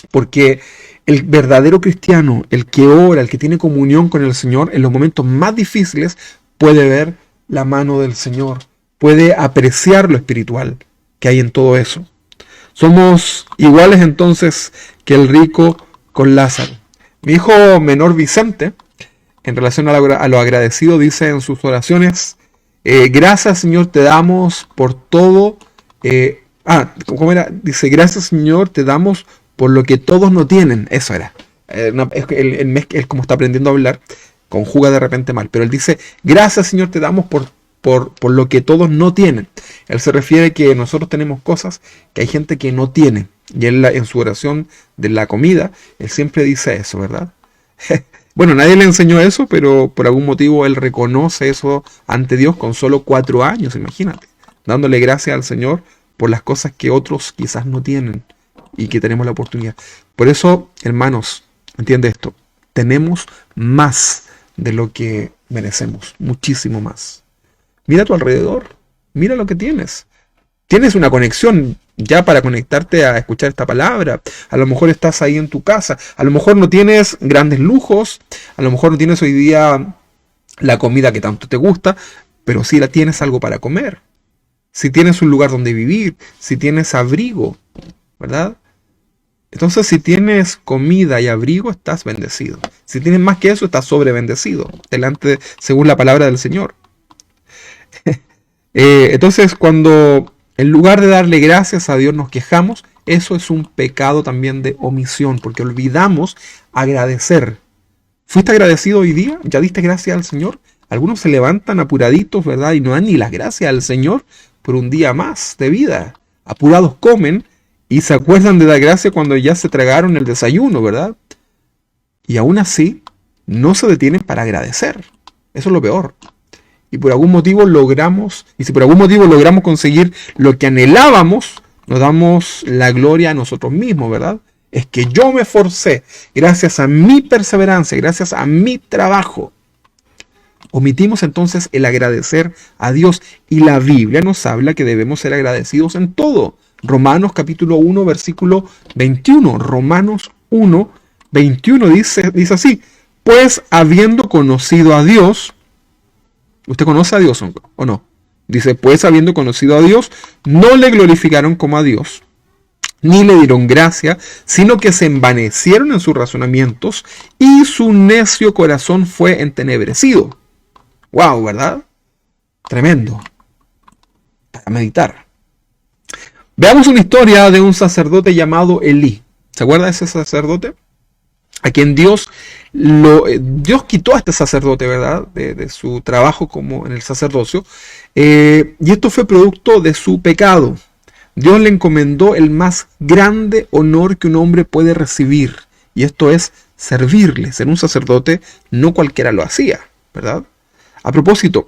Porque el verdadero cristiano, el que ora, el que tiene comunión con el Señor, en los momentos más difíciles puede ver la mano del Señor, puede apreciar lo espiritual que hay en todo eso. Somos iguales entonces que el rico con Lázaro. Mi hijo menor Vicente, en relación a lo agradecido, dice en sus oraciones: gracias Señor te damos por todo. ¿Cómo era? Dice: gracias Señor te damos por lo que todos no tienen. Eso era. Él como está aprendiendo a hablar, conjuga de repente mal. Pero él dice: gracias Señor te damos por lo que todos no tienen. Él se refiere que nosotros tenemos cosas que hay gente que no tiene. Y él en su oración de la comida, él siempre dice eso, ¿verdad? Bueno, nadie le enseñó eso, pero por algún motivo él reconoce eso ante Dios con solo 4 años, imagínate. Dándole gracias al Señor por las cosas que otros quizás no tienen y que tenemos la oportunidad. Por eso, hermanos, entiende esto. Tenemos más de lo que merecemos, muchísimo más. Mira a tu alrededor, mira lo que tienes. Tienes una conexión ya para conectarte a escuchar esta palabra. A lo mejor estás ahí en tu casa. A lo mejor no tienes grandes lujos. A lo mejor no tienes hoy día la comida que tanto te gusta, pero sí la tienes algo para comer. Si tienes un lugar donde vivir, si tienes abrigo, ¿verdad? Entonces, si tienes comida y abrigo, estás bendecido. Si tienes más que eso, estás sobrebendecido, según la palabra del Señor. Entonces, cuando en lugar de darle gracias a Dios nos quejamos, eso es un pecado también de omisión, porque olvidamos agradecer. ¿Fuiste agradecido hoy día? ¿Ya diste gracias al Señor? Algunos se levantan apuraditos, ¿verdad? Y no dan ni las gracias al Señor por un día más de vida. Apurados comen y se acuerdan de dar gracias cuando ya se tragaron el desayuno, ¿verdad? Y aún así, no se detienen para agradecer. Eso es lo peor. Y por algún motivo logramos, y si por algún motivo logramos conseguir lo que anhelábamos, nos damos la gloria a nosotros mismos, ¿verdad? Es que yo me esforcé, gracias a mi perseverancia, gracias a mi trabajo. Omitimos entonces el agradecer a Dios, y la Biblia nos habla que debemos ser agradecidos en todo. Romanos capítulo 1, versículo 21. Romanos 1, 21 dice así: pues habiendo conocido a Dios, ¿usted conoce a Dios o no? Dice, pues habiendo conocido a Dios, no le glorificaron como a Dios, ni le dieron gracia, sino que se envanecieron en sus razonamientos, y su necio corazón fue entenebrecido. Wow, ¿verdad? Tremendo. Para meditar. Veamos una historia de un sacerdote llamado Elí. ¿Se acuerda de ese sacerdote? A quien Dios quitó a este sacerdote, ¿verdad? De su trabajo como en el sacerdocio. Y esto fue producto de su pecado. Dios le encomendó el más grande honor que un hombre puede recibir. Y esto es servirle. Ser un sacerdote no cualquiera lo hacía, ¿verdad? A propósito,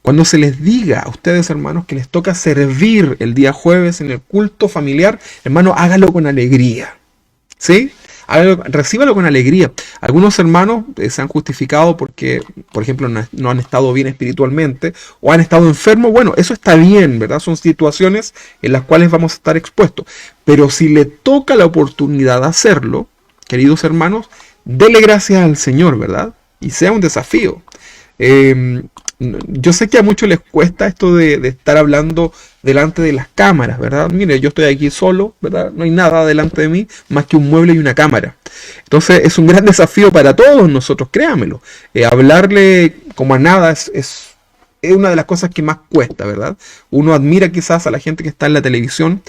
cuando se les diga a ustedes, hermanos, que les toca servir el día jueves en el culto familiar, hermano, hágalo con alegría. ¿Sí? Recíbalo con alegría. Algunos hermanos se han justificado porque, por ejemplo, no han estado bien espiritualmente o han estado enfermos. Bueno, eso está bien, ¿verdad? Son situaciones en las cuales vamos a estar expuestos. Pero si le toca la oportunidad de hacerlo, queridos hermanos, dele gracias al Señor, ¿verdad? Y sea un desafío. Yo sé que a muchos les cuesta esto de estar hablando delante de las cámaras, ¿verdad? Mire, yo estoy aquí solo, ¿verdad? No hay nada delante de mí más que un mueble y una cámara. Entonces es un gran desafío para todos nosotros, créamelo. Hablarle como a nada es una de las cosas que más cuesta, ¿verdad? Uno admira quizás a la gente que está en la televisión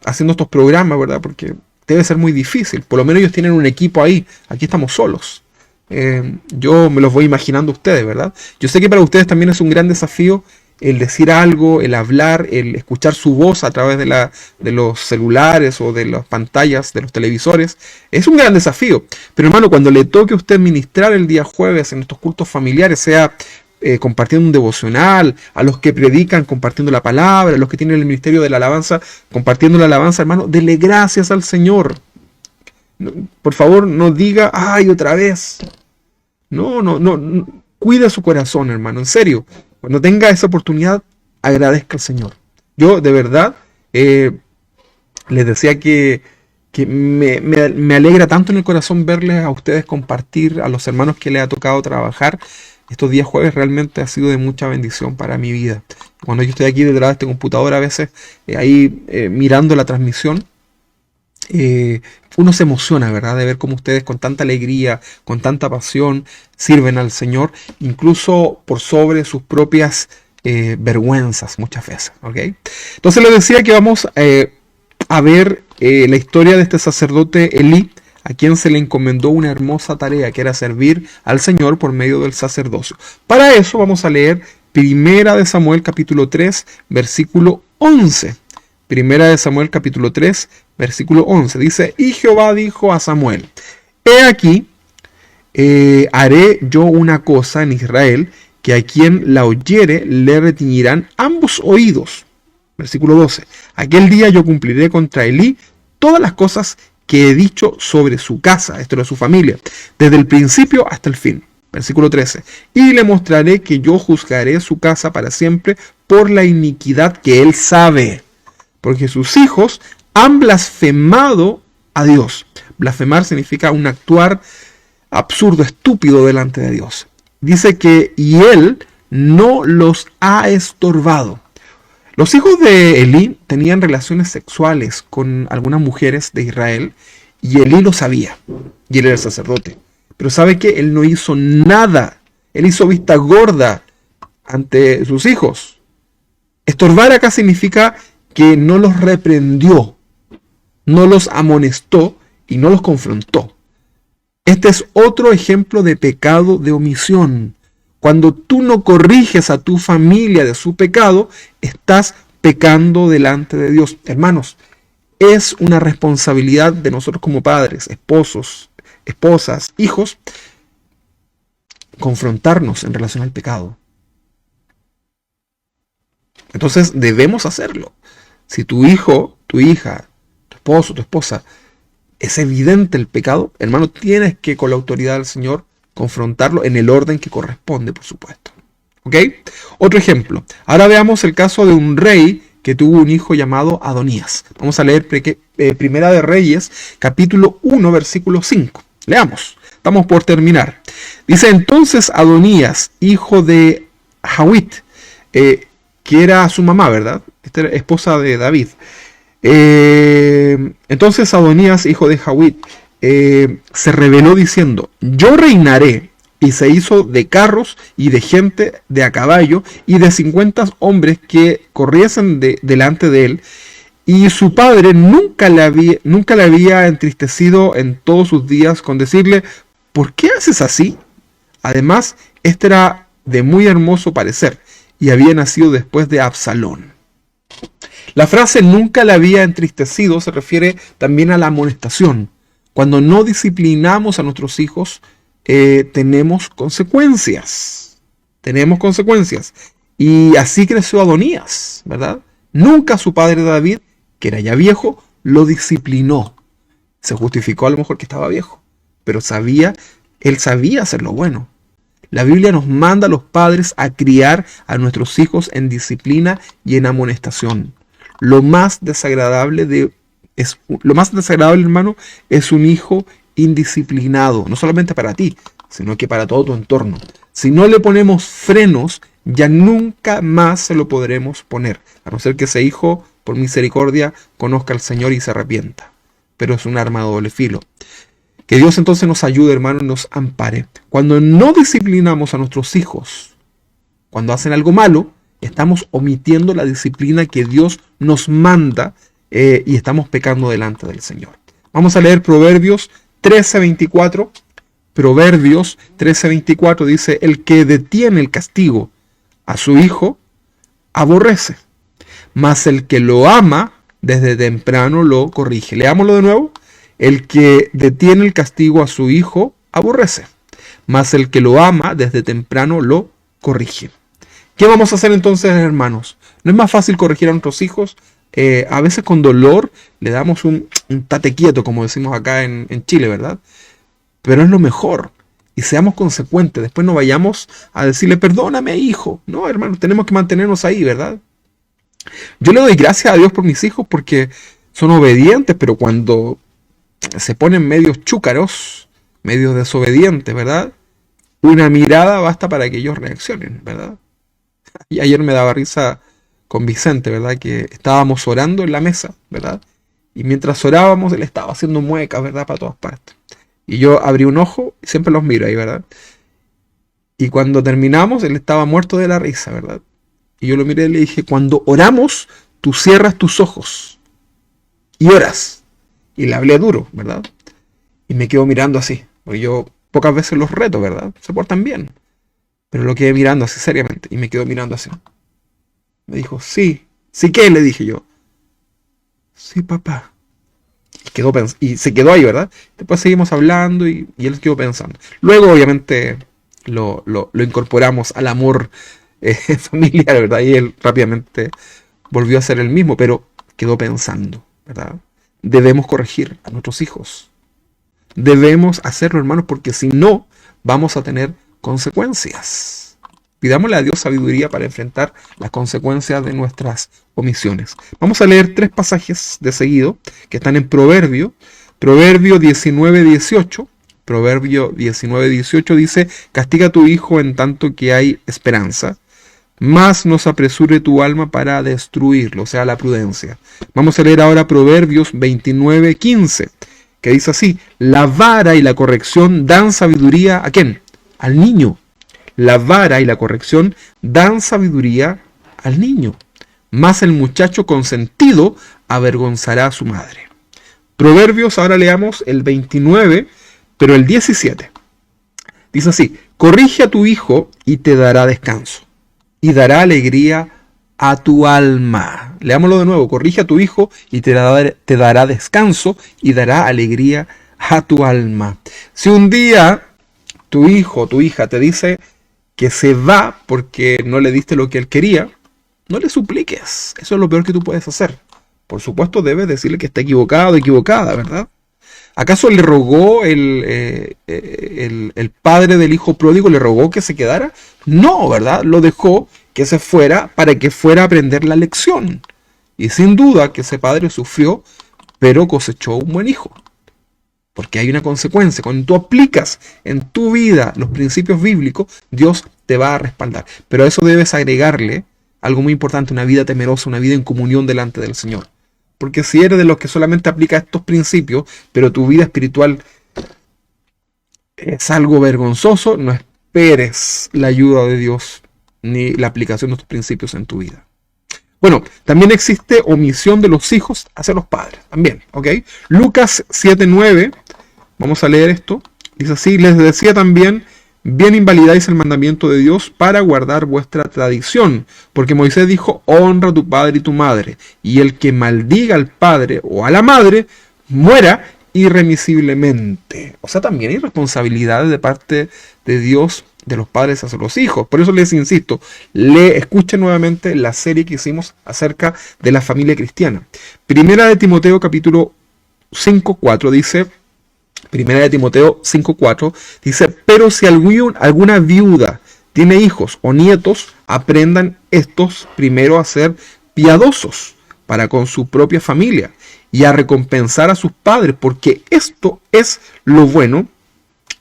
haciendo estos programas, ¿verdad? Porque debe ser muy difícil. Por lo menos ellos tienen un equipo ahí. Aquí estamos solos. Yo me los voy imaginando a ustedes, ¿verdad? Yo sé que para ustedes también es un gran desafío el decir algo, el hablar, el escuchar su voz a través de los celulares o de las pantallas de los televisores. Es un gran desafío. Pero hermano, cuando le toque a usted ministrar el día jueves en estos cultos familiares, sea compartiendo un devocional, a los que predican compartiendo la palabra, a los que tienen el ministerio de la alabanza compartiendo la alabanza, hermano, dele gracias al Señor. Por favor, no diga, ay, otra vez. No. Cuida su corazón, hermano, en serio. Cuando tenga esa oportunidad, agradezca al Señor. Yo, de verdad, les decía que me alegra tanto en el corazón verles a ustedes compartir, a los hermanos que les ha tocado trabajar. Estos días jueves realmente ha sido de mucha bendición para mi vida. Cuando yo estoy aquí detrás de este computador, a veces ahí mirando la transmisión, uno se emociona, ¿verdad? De ver cómo ustedes con tanta alegría, con tanta pasión, sirven al Señor, incluso por sobre sus propias vergüenzas muchas veces, ¿ok? Entonces les decía que vamos a ver la historia de este sacerdote Elí, a quien se le encomendó una hermosa tarea, que era servir al Señor por medio del sacerdocio. Para eso vamos a leer Primera de Samuel capítulo 3, versículo 11. Primera de Samuel capítulo 3, versículo 11. Dice, y Jehová dijo a Samuel, he aquí, haré yo una cosa en Israel, que a quien la oyere le retiñirán ambos oídos. Versículo 12. Aquel día yo cumpliré contra Elí todas las cosas que he dicho sobre su casa, esto es su familia, desde el principio hasta el fin. Versículo 13. Y le mostraré que yo juzgaré su casa para siempre por la iniquidad que él sabe, porque sus hijos han blasfemado a Dios. Blasfemar significa un actuar absurdo, estúpido delante de Dios. Dice que y él no los ha estorbado. Los hijos de Elí tenían relaciones sexuales con algunas mujeres de Israel y Elí lo sabía. Y él era el sacerdote. Pero ¿sabe qué? Él no hizo nada. Él hizo vista gorda ante sus hijos. Estorbar acá significa que no los reprendió, no los amonestó y no los confrontó. Este es otro ejemplo de pecado de omisión. Cuando tú no corriges a tu familia de su pecado, estás pecando delante de Dios. Hermanos, es una responsabilidad de nosotros como padres, esposos, esposas, hijos, confrontarnos en relación al pecado. Entonces debemos hacerlo. Si tu hijo, tu hija, tu esposo, tu esposa, es evidente el pecado, hermano, tienes que con la autoridad del Señor confrontarlo en el orden que corresponde, por supuesto. ¿Ok? Otro ejemplo. Ahora veamos el caso de un rey que tuvo un hijo llamado Adonías. Vamos a leer Primera de Reyes, capítulo 1, versículo 5. Leamos. Estamos por terminar. Dice, entonces Adonías, hijo de Hawit, que era su mamá, ¿verdad? Esta era esposa de David. Entonces Adonías, hijo de Hawit, se rebeló diciendo, yo reinaré. Y se hizo de carros y de gente de a caballo y de 50 hombres que corriesen delante de él. Y su padre nunca le había entristecido en todos sus días con decirle, ¿por qué haces así? Además, este era de muy hermoso parecer y había nacido después de Absalón. La frase nunca le había entristecido se refiere también a la amonestación. Cuando no disciplinamos a nuestros hijos, tenemos consecuencias. Tenemos consecuencias. Y así creció Adonías, ¿verdad? Nunca su padre David, que era ya viejo, lo disciplinó. Se justificó a lo mejor que estaba viejo, pero él sabía hacer lo bueno. La Biblia nos manda a los padres a criar a nuestros hijos en disciplina y en amonestación. Lo más desagradable, hermano, es un hijo indisciplinado, no solamente para ti, sino que para todo tu entorno. Si no le ponemos frenos, ya nunca más se lo podremos poner, a no ser que ese hijo, por misericordia, conozca al Señor y se arrepienta. Pero es un arma de doble filo. Que Dios entonces nos ayude, hermano, y nos ampare. Cuando no disciplinamos a nuestros hijos, cuando hacen algo malo, estamos omitiendo la disciplina que Dios nos manda y estamos pecando delante del Señor. Vamos a leer Proverbios 13:24. Proverbios 13:24 dice, el que detiene el castigo a su hijo, aborrece, mas el que lo ama, desde temprano lo corrige. Leámoslo de nuevo. El que detiene el castigo a su hijo, aborrece, mas el que lo ama, desde temprano lo corrige. ¿Qué vamos a hacer entonces, hermanos? ¿No es más fácil corregir a nuestros hijos? A veces con dolor le damos un tate quieto, como decimos acá en Chile, ¿verdad? Pero es lo mejor. Y seamos consecuentes. Después no vayamos a decirle, perdóname, hijo. No, hermano, tenemos que mantenernos ahí, ¿verdad? Yo le doy gracias a Dios por mis hijos porque son obedientes, pero cuando se ponen medios chúcaros, medios desobedientes, ¿verdad? Una mirada basta para que ellos reaccionen, ¿verdad? Y ayer me daba risa con Vicente, ¿verdad? Que estábamos orando en la mesa, ¿verdad? Y mientras orábamos, él estaba haciendo muecas, ¿verdad? Para todas partes. Y yo abrí un ojo y siempre los miro ahí, ¿verdad? Y cuando terminamos, él estaba muerto de la risa, ¿verdad? Y yo lo miré y le dije, cuando oramos, tú cierras tus ojos y oras. Y le hablé duro, ¿verdad? Y me quedo mirando así, porque yo pocas veces los reto, ¿verdad? Se portan bien. Pero lo quedé mirando así seriamente y me quedo mirando así. Me dijo, sí. ¿Sí qué? Le dije yo. Sí, papá. Y se quedó ahí, ¿verdad? Después seguimos hablando y él quedó pensando. Luego, obviamente, lo incorporamos al amor familiar, ¿verdad? Y él rápidamente volvió a ser el mismo, pero quedó pensando, ¿verdad? Debemos corregir a nuestros hijos. Debemos hacerlo, hermanos, porque si no, vamos a tener consecuencias. Pidámosle a Dios sabiduría para enfrentar las consecuencias de nuestras omisiones. Vamos a leer 3 pasajes de seguido que están en Proverbio 19:18. Proverbio 19:18 dice, castiga a tu hijo en tanto que hay esperanza, mas no se apresure tu alma para destruirlo, o sea, la prudencia. Vamos a leer ahora Proverbios 29:15, que dice así, la vara y la corrección dan sabiduría, ¿a quién? Al niño. La vara y la corrección dan sabiduría al niño, mas el muchacho consentido avergonzará a su madre. Proverbios, ahora leamos el 29, Pero el 17 dice así: corrige a tu hijo y te dará descanso, y dará alegría a tu alma. Leámoslo de nuevo: corrige a tu hijo y te dará descanso, y dará alegría a tu alma. Si un día tu hijo o tu hija te dice que se va porque no le diste lo que él quería, no le supliques. Eso es lo peor que tú puedes hacer. Por supuesto, debes decirle que está equivocado o equivocada, ¿verdad? ¿Acaso le rogó el padre del hijo pródigo, le rogó que se quedara? No, ¿verdad? Lo dejó que se fuera para que fuera a aprender la lección. Y sin duda que ese padre sufrió, pero cosechó un buen hijo. Porque hay una consecuencia. Cuando tú aplicas en tu vida los principios bíblicos, Dios te va a respaldar. Pero a eso debes agregarle algo muy importante: una vida temerosa, una vida en comunión delante del Señor. Porque si eres de los que solamente aplica estos principios, pero tu vida espiritual es algo vergonzoso, no esperes la ayuda de Dios ni la aplicación de estos principios en tu vida. Bueno, también existe omisión de los hijos hacia los padres. También, ¿ok? Lucas 7:9, vamos a leer esto. Dice así: les decía también, bien invalidáis el mandamiento de Dios para guardar vuestra tradición, porque Moisés dijo: honra a tu padre y tu madre, y el que maldiga al padre o a la madre, muera irremisiblemente. O sea, también hay responsabilidades de parte de Dios, de los padres hacia los hijos. Por eso les insisto, escuchen nuevamente la serie que hicimos acerca de la familia cristiana. Primera de Timoteo capítulo 5:4 dice: Primera de Timoteo 5:4 dice: pero si alguna viuda tiene hijos o nietos, aprendan estos primero a ser piadosos para con su propia familia y a recompensar a sus padres, porque esto es lo bueno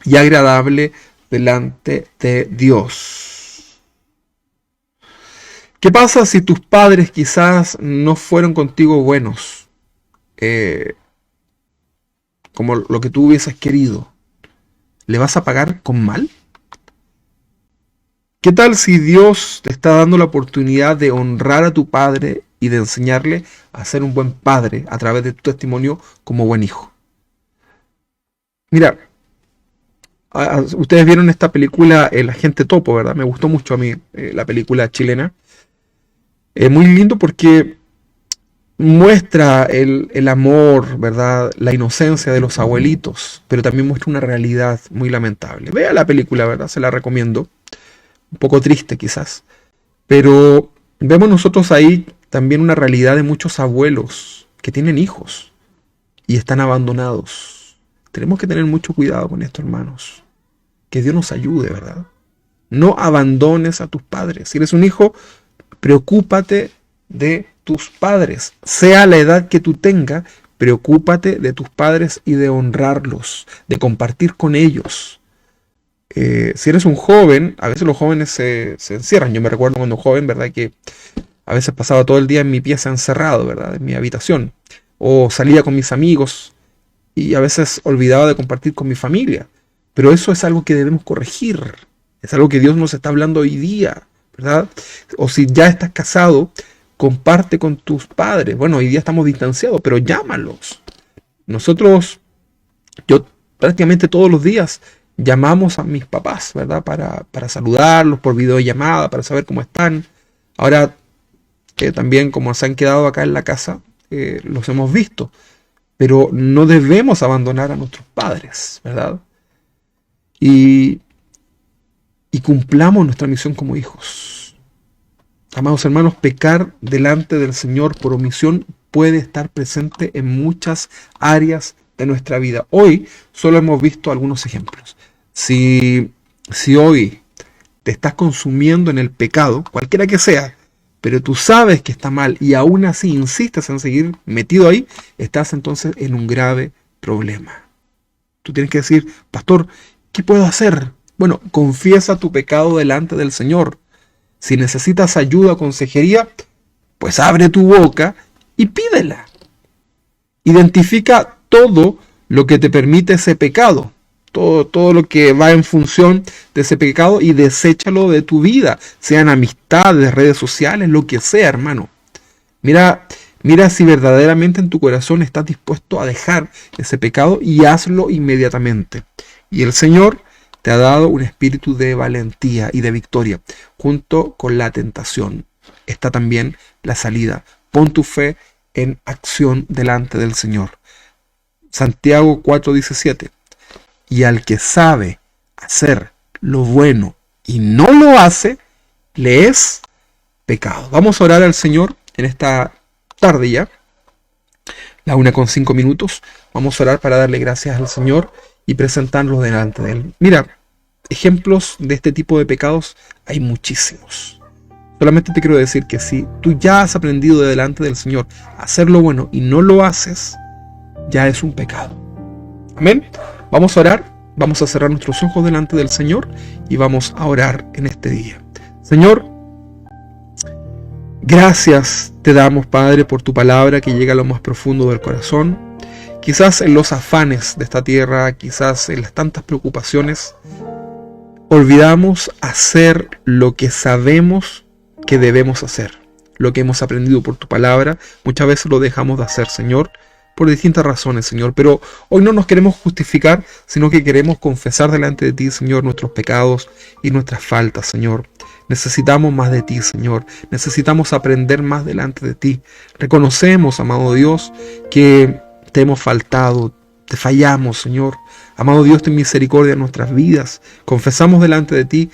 y agradable delante de Dios. ¿Qué pasa si tus padres quizás no fueron contigo buenos? Como lo que tú hubieses querido. ¿Le vas a pagar con mal? ¿Qué tal si Dios te está dando la oportunidad de honrar a tu padre y de enseñarle a ser un buen padre a través de tu testimonio como buen hijo? Mira, ustedes vieron esta película El Agente Topo, ¿verdad? Me gustó mucho a mí la película chilena. Muy lindo porque muestra el amor, ¿verdad? La inocencia de los abuelitos, pero también muestra una realidad muy lamentable. Vea la película, ¿verdad? Se la recomiendo. Un poco triste quizás. Pero vemos nosotros ahí también una realidad de muchos abuelos que tienen hijos y están abandonados. Tenemos que tener mucho cuidado con esto, hermanos. Que Dios nos ayude, ¿verdad? No abandones a tus padres. Si eres un hijo, preocúpate de tus padres. Sea la edad que tú tengas, preocúpate de tus padres y de honrarlos, de compartir con ellos. Si eres un joven, a veces los jóvenes se encierran. Yo me recuerdo cuando joven, ¿verdad? Que a veces pasaba todo el día en mi pieza encerrado, ¿verdad? En mi habitación. O salía con mis amigos y a veces olvidaba de compartir con mi familia. Pero eso es algo que debemos corregir. Es algo que Dios nos está hablando hoy día, ¿verdad? O si ya estás casado, comparte con tus padres. Bueno, hoy día estamos distanciados, pero llámalos. Nosotros, yo prácticamente todos los días llamamos a mis papás, ¿verdad? Para saludarlos por videollamada, para saber cómo están. Ahora, también como se han quedado acá en la casa, los hemos visto. Pero no debemos abandonar a nuestros padres, ¿verdad? Y cumplamos nuestra misión como hijos. Amados hermanos, pecar delante del Señor por omisión puede estar presente en muchas áreas de nuestra vida. Hoy solo hemos visto algunos ejemplos. Si hoy te estás consumiendo en el pecado, cualquiera que sea, pero tú sabes que está mal y aún así insistes en seguir metido ahí, estás entonces en un grave problema. Tú tienes que decir: pastor, ¿qué puedo hacer? Bueno, confiesa tu pecado delante del Señor. Si necesitas ayuda o consejería, pues abre tu boca y pídela. Identifica todo lo que te permite ese pecado, todo lo que va en función de ese pecado, y deséchalo de tu vida, sean amistades, redes sociales, lo que sea, hermano. Mira Mira si verdaderamente en tu corazón estás dispuesto a dejar ese pecado y hazlo inmediatamente. Y el Señor te ha dado un espíritu de valentía y de victoria. Junto con la tentación está también la salida. Pon tu fe en acción delante del Señor. Santiago 4:17. Y al que sabe hacer lo bueno y no lo hace, le es pecado. Vamos a orar al Señor en esta tarde ya, la 1:05. Vamos a orar para darle gracias al Señor y presentarlo delante de Él. Mira, ejemplos de este tipo de pecados hay muchísimos. Solamente te quiero decir que si tú ya has aprendido de delante del Señor a hacer lo bueno y no lo haces, ya es un pecado. Amén. Vamos a orar, vamos a cerrar nuestros ojos delante del Señor y vamos a orar en este día. Señor, gracias te damos, Padre, por tu palabra que llega a lo más profundo del corazón. Quizás en los afanes de esta tierra, quizás en las tantas preocupaciones, olvidamos hacer lo que sabemos que debemos hacer. Lo que hemos aprendido por tu palabra, muchas veces lo dejamos de hacer, Señor, por distintas razones, Señor. Pero hoy no nos queremos justificar, sino que queremos confesar delante de ti, Señor, nuestros pecados y nuestras faltas, Señor. Necesitamos más de ti, Señor. Necesitamos aprender más delante de ti. Reconocemos, amado Dios, que te hemos faltado, te fallamos, Señor. Amado Dios, ten misericordia en nuestras vidas. Confesamos delante de ti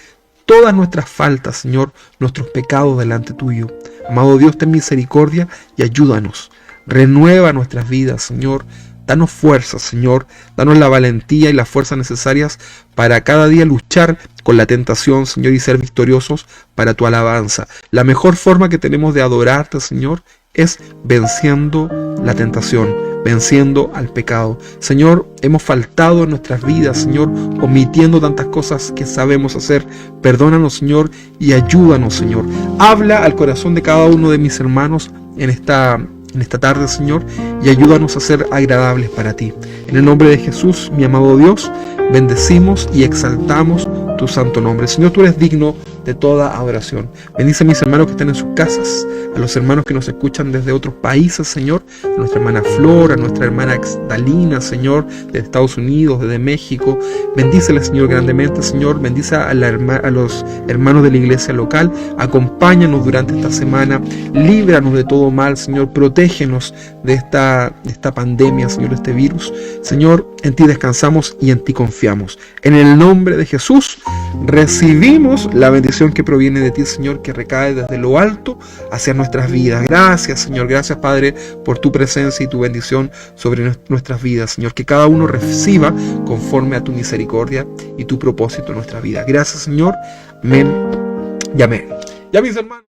todas nuestras faltas, Señor, nuestros pecados delante tuyo. Amado Dios, ten misericordia y ayúdanos. Renueva nuestras vidas, Señor. Danos fuerza, Señor. Danos la valentía y las fuerzas necesarias para cada día luchar con la tentación, Señor, y ser victoriosos para tu alabanza. La mejor forma que tenemos de adorarte, Señor, es venciendo la tentación, venciendo al pecado. Señor, hemos faltado en nuestras vidas, Señor, omitiendo tantas cosas que sabemos hacer. Perdónanos, Señor, y ayúdanos, Señor. Habla al corazón de cada uno de mis hermanos en esta tarde, Señor, y ayúdanos a ser agradables para ti. En el nombre de Jesús, mi amado Dios, bendecimos y exaltamos tu santo nombre. Señor, tú eres digno de toda adoración. Bendice a mis hermanos que están en sus casas, a los hermanos que nos escuchan desde otros países, Señor, a nuestra hermana Flor, a nuestra hermana Dalina, Señor, de Estados Unidos, desde México. Bendíceles, Señor, grandemente, Señor. Bendice a los hermanos de la iglesia local. Acompáñanos durante esta semana. Líbranos de todo mal, Señor. Protégenos de esta pandemia, Señor, de este virus. Señor, en ti descansamos y en ti confiamos. En el nombre de Jesús, recibimos la bendición que proviene de ti, Señor, que recae desde lo alto hacia nuestras vidas. Gracias, Señor. Gracias, Padre, por tu presencia y tu bendición sobre nuestras vidas, Señor. Que cada uno reciba conforme a tu misericordia y tu propósito en nuestra vida. Gracias, Señor. Amén y amén. Ya, mis hermanos.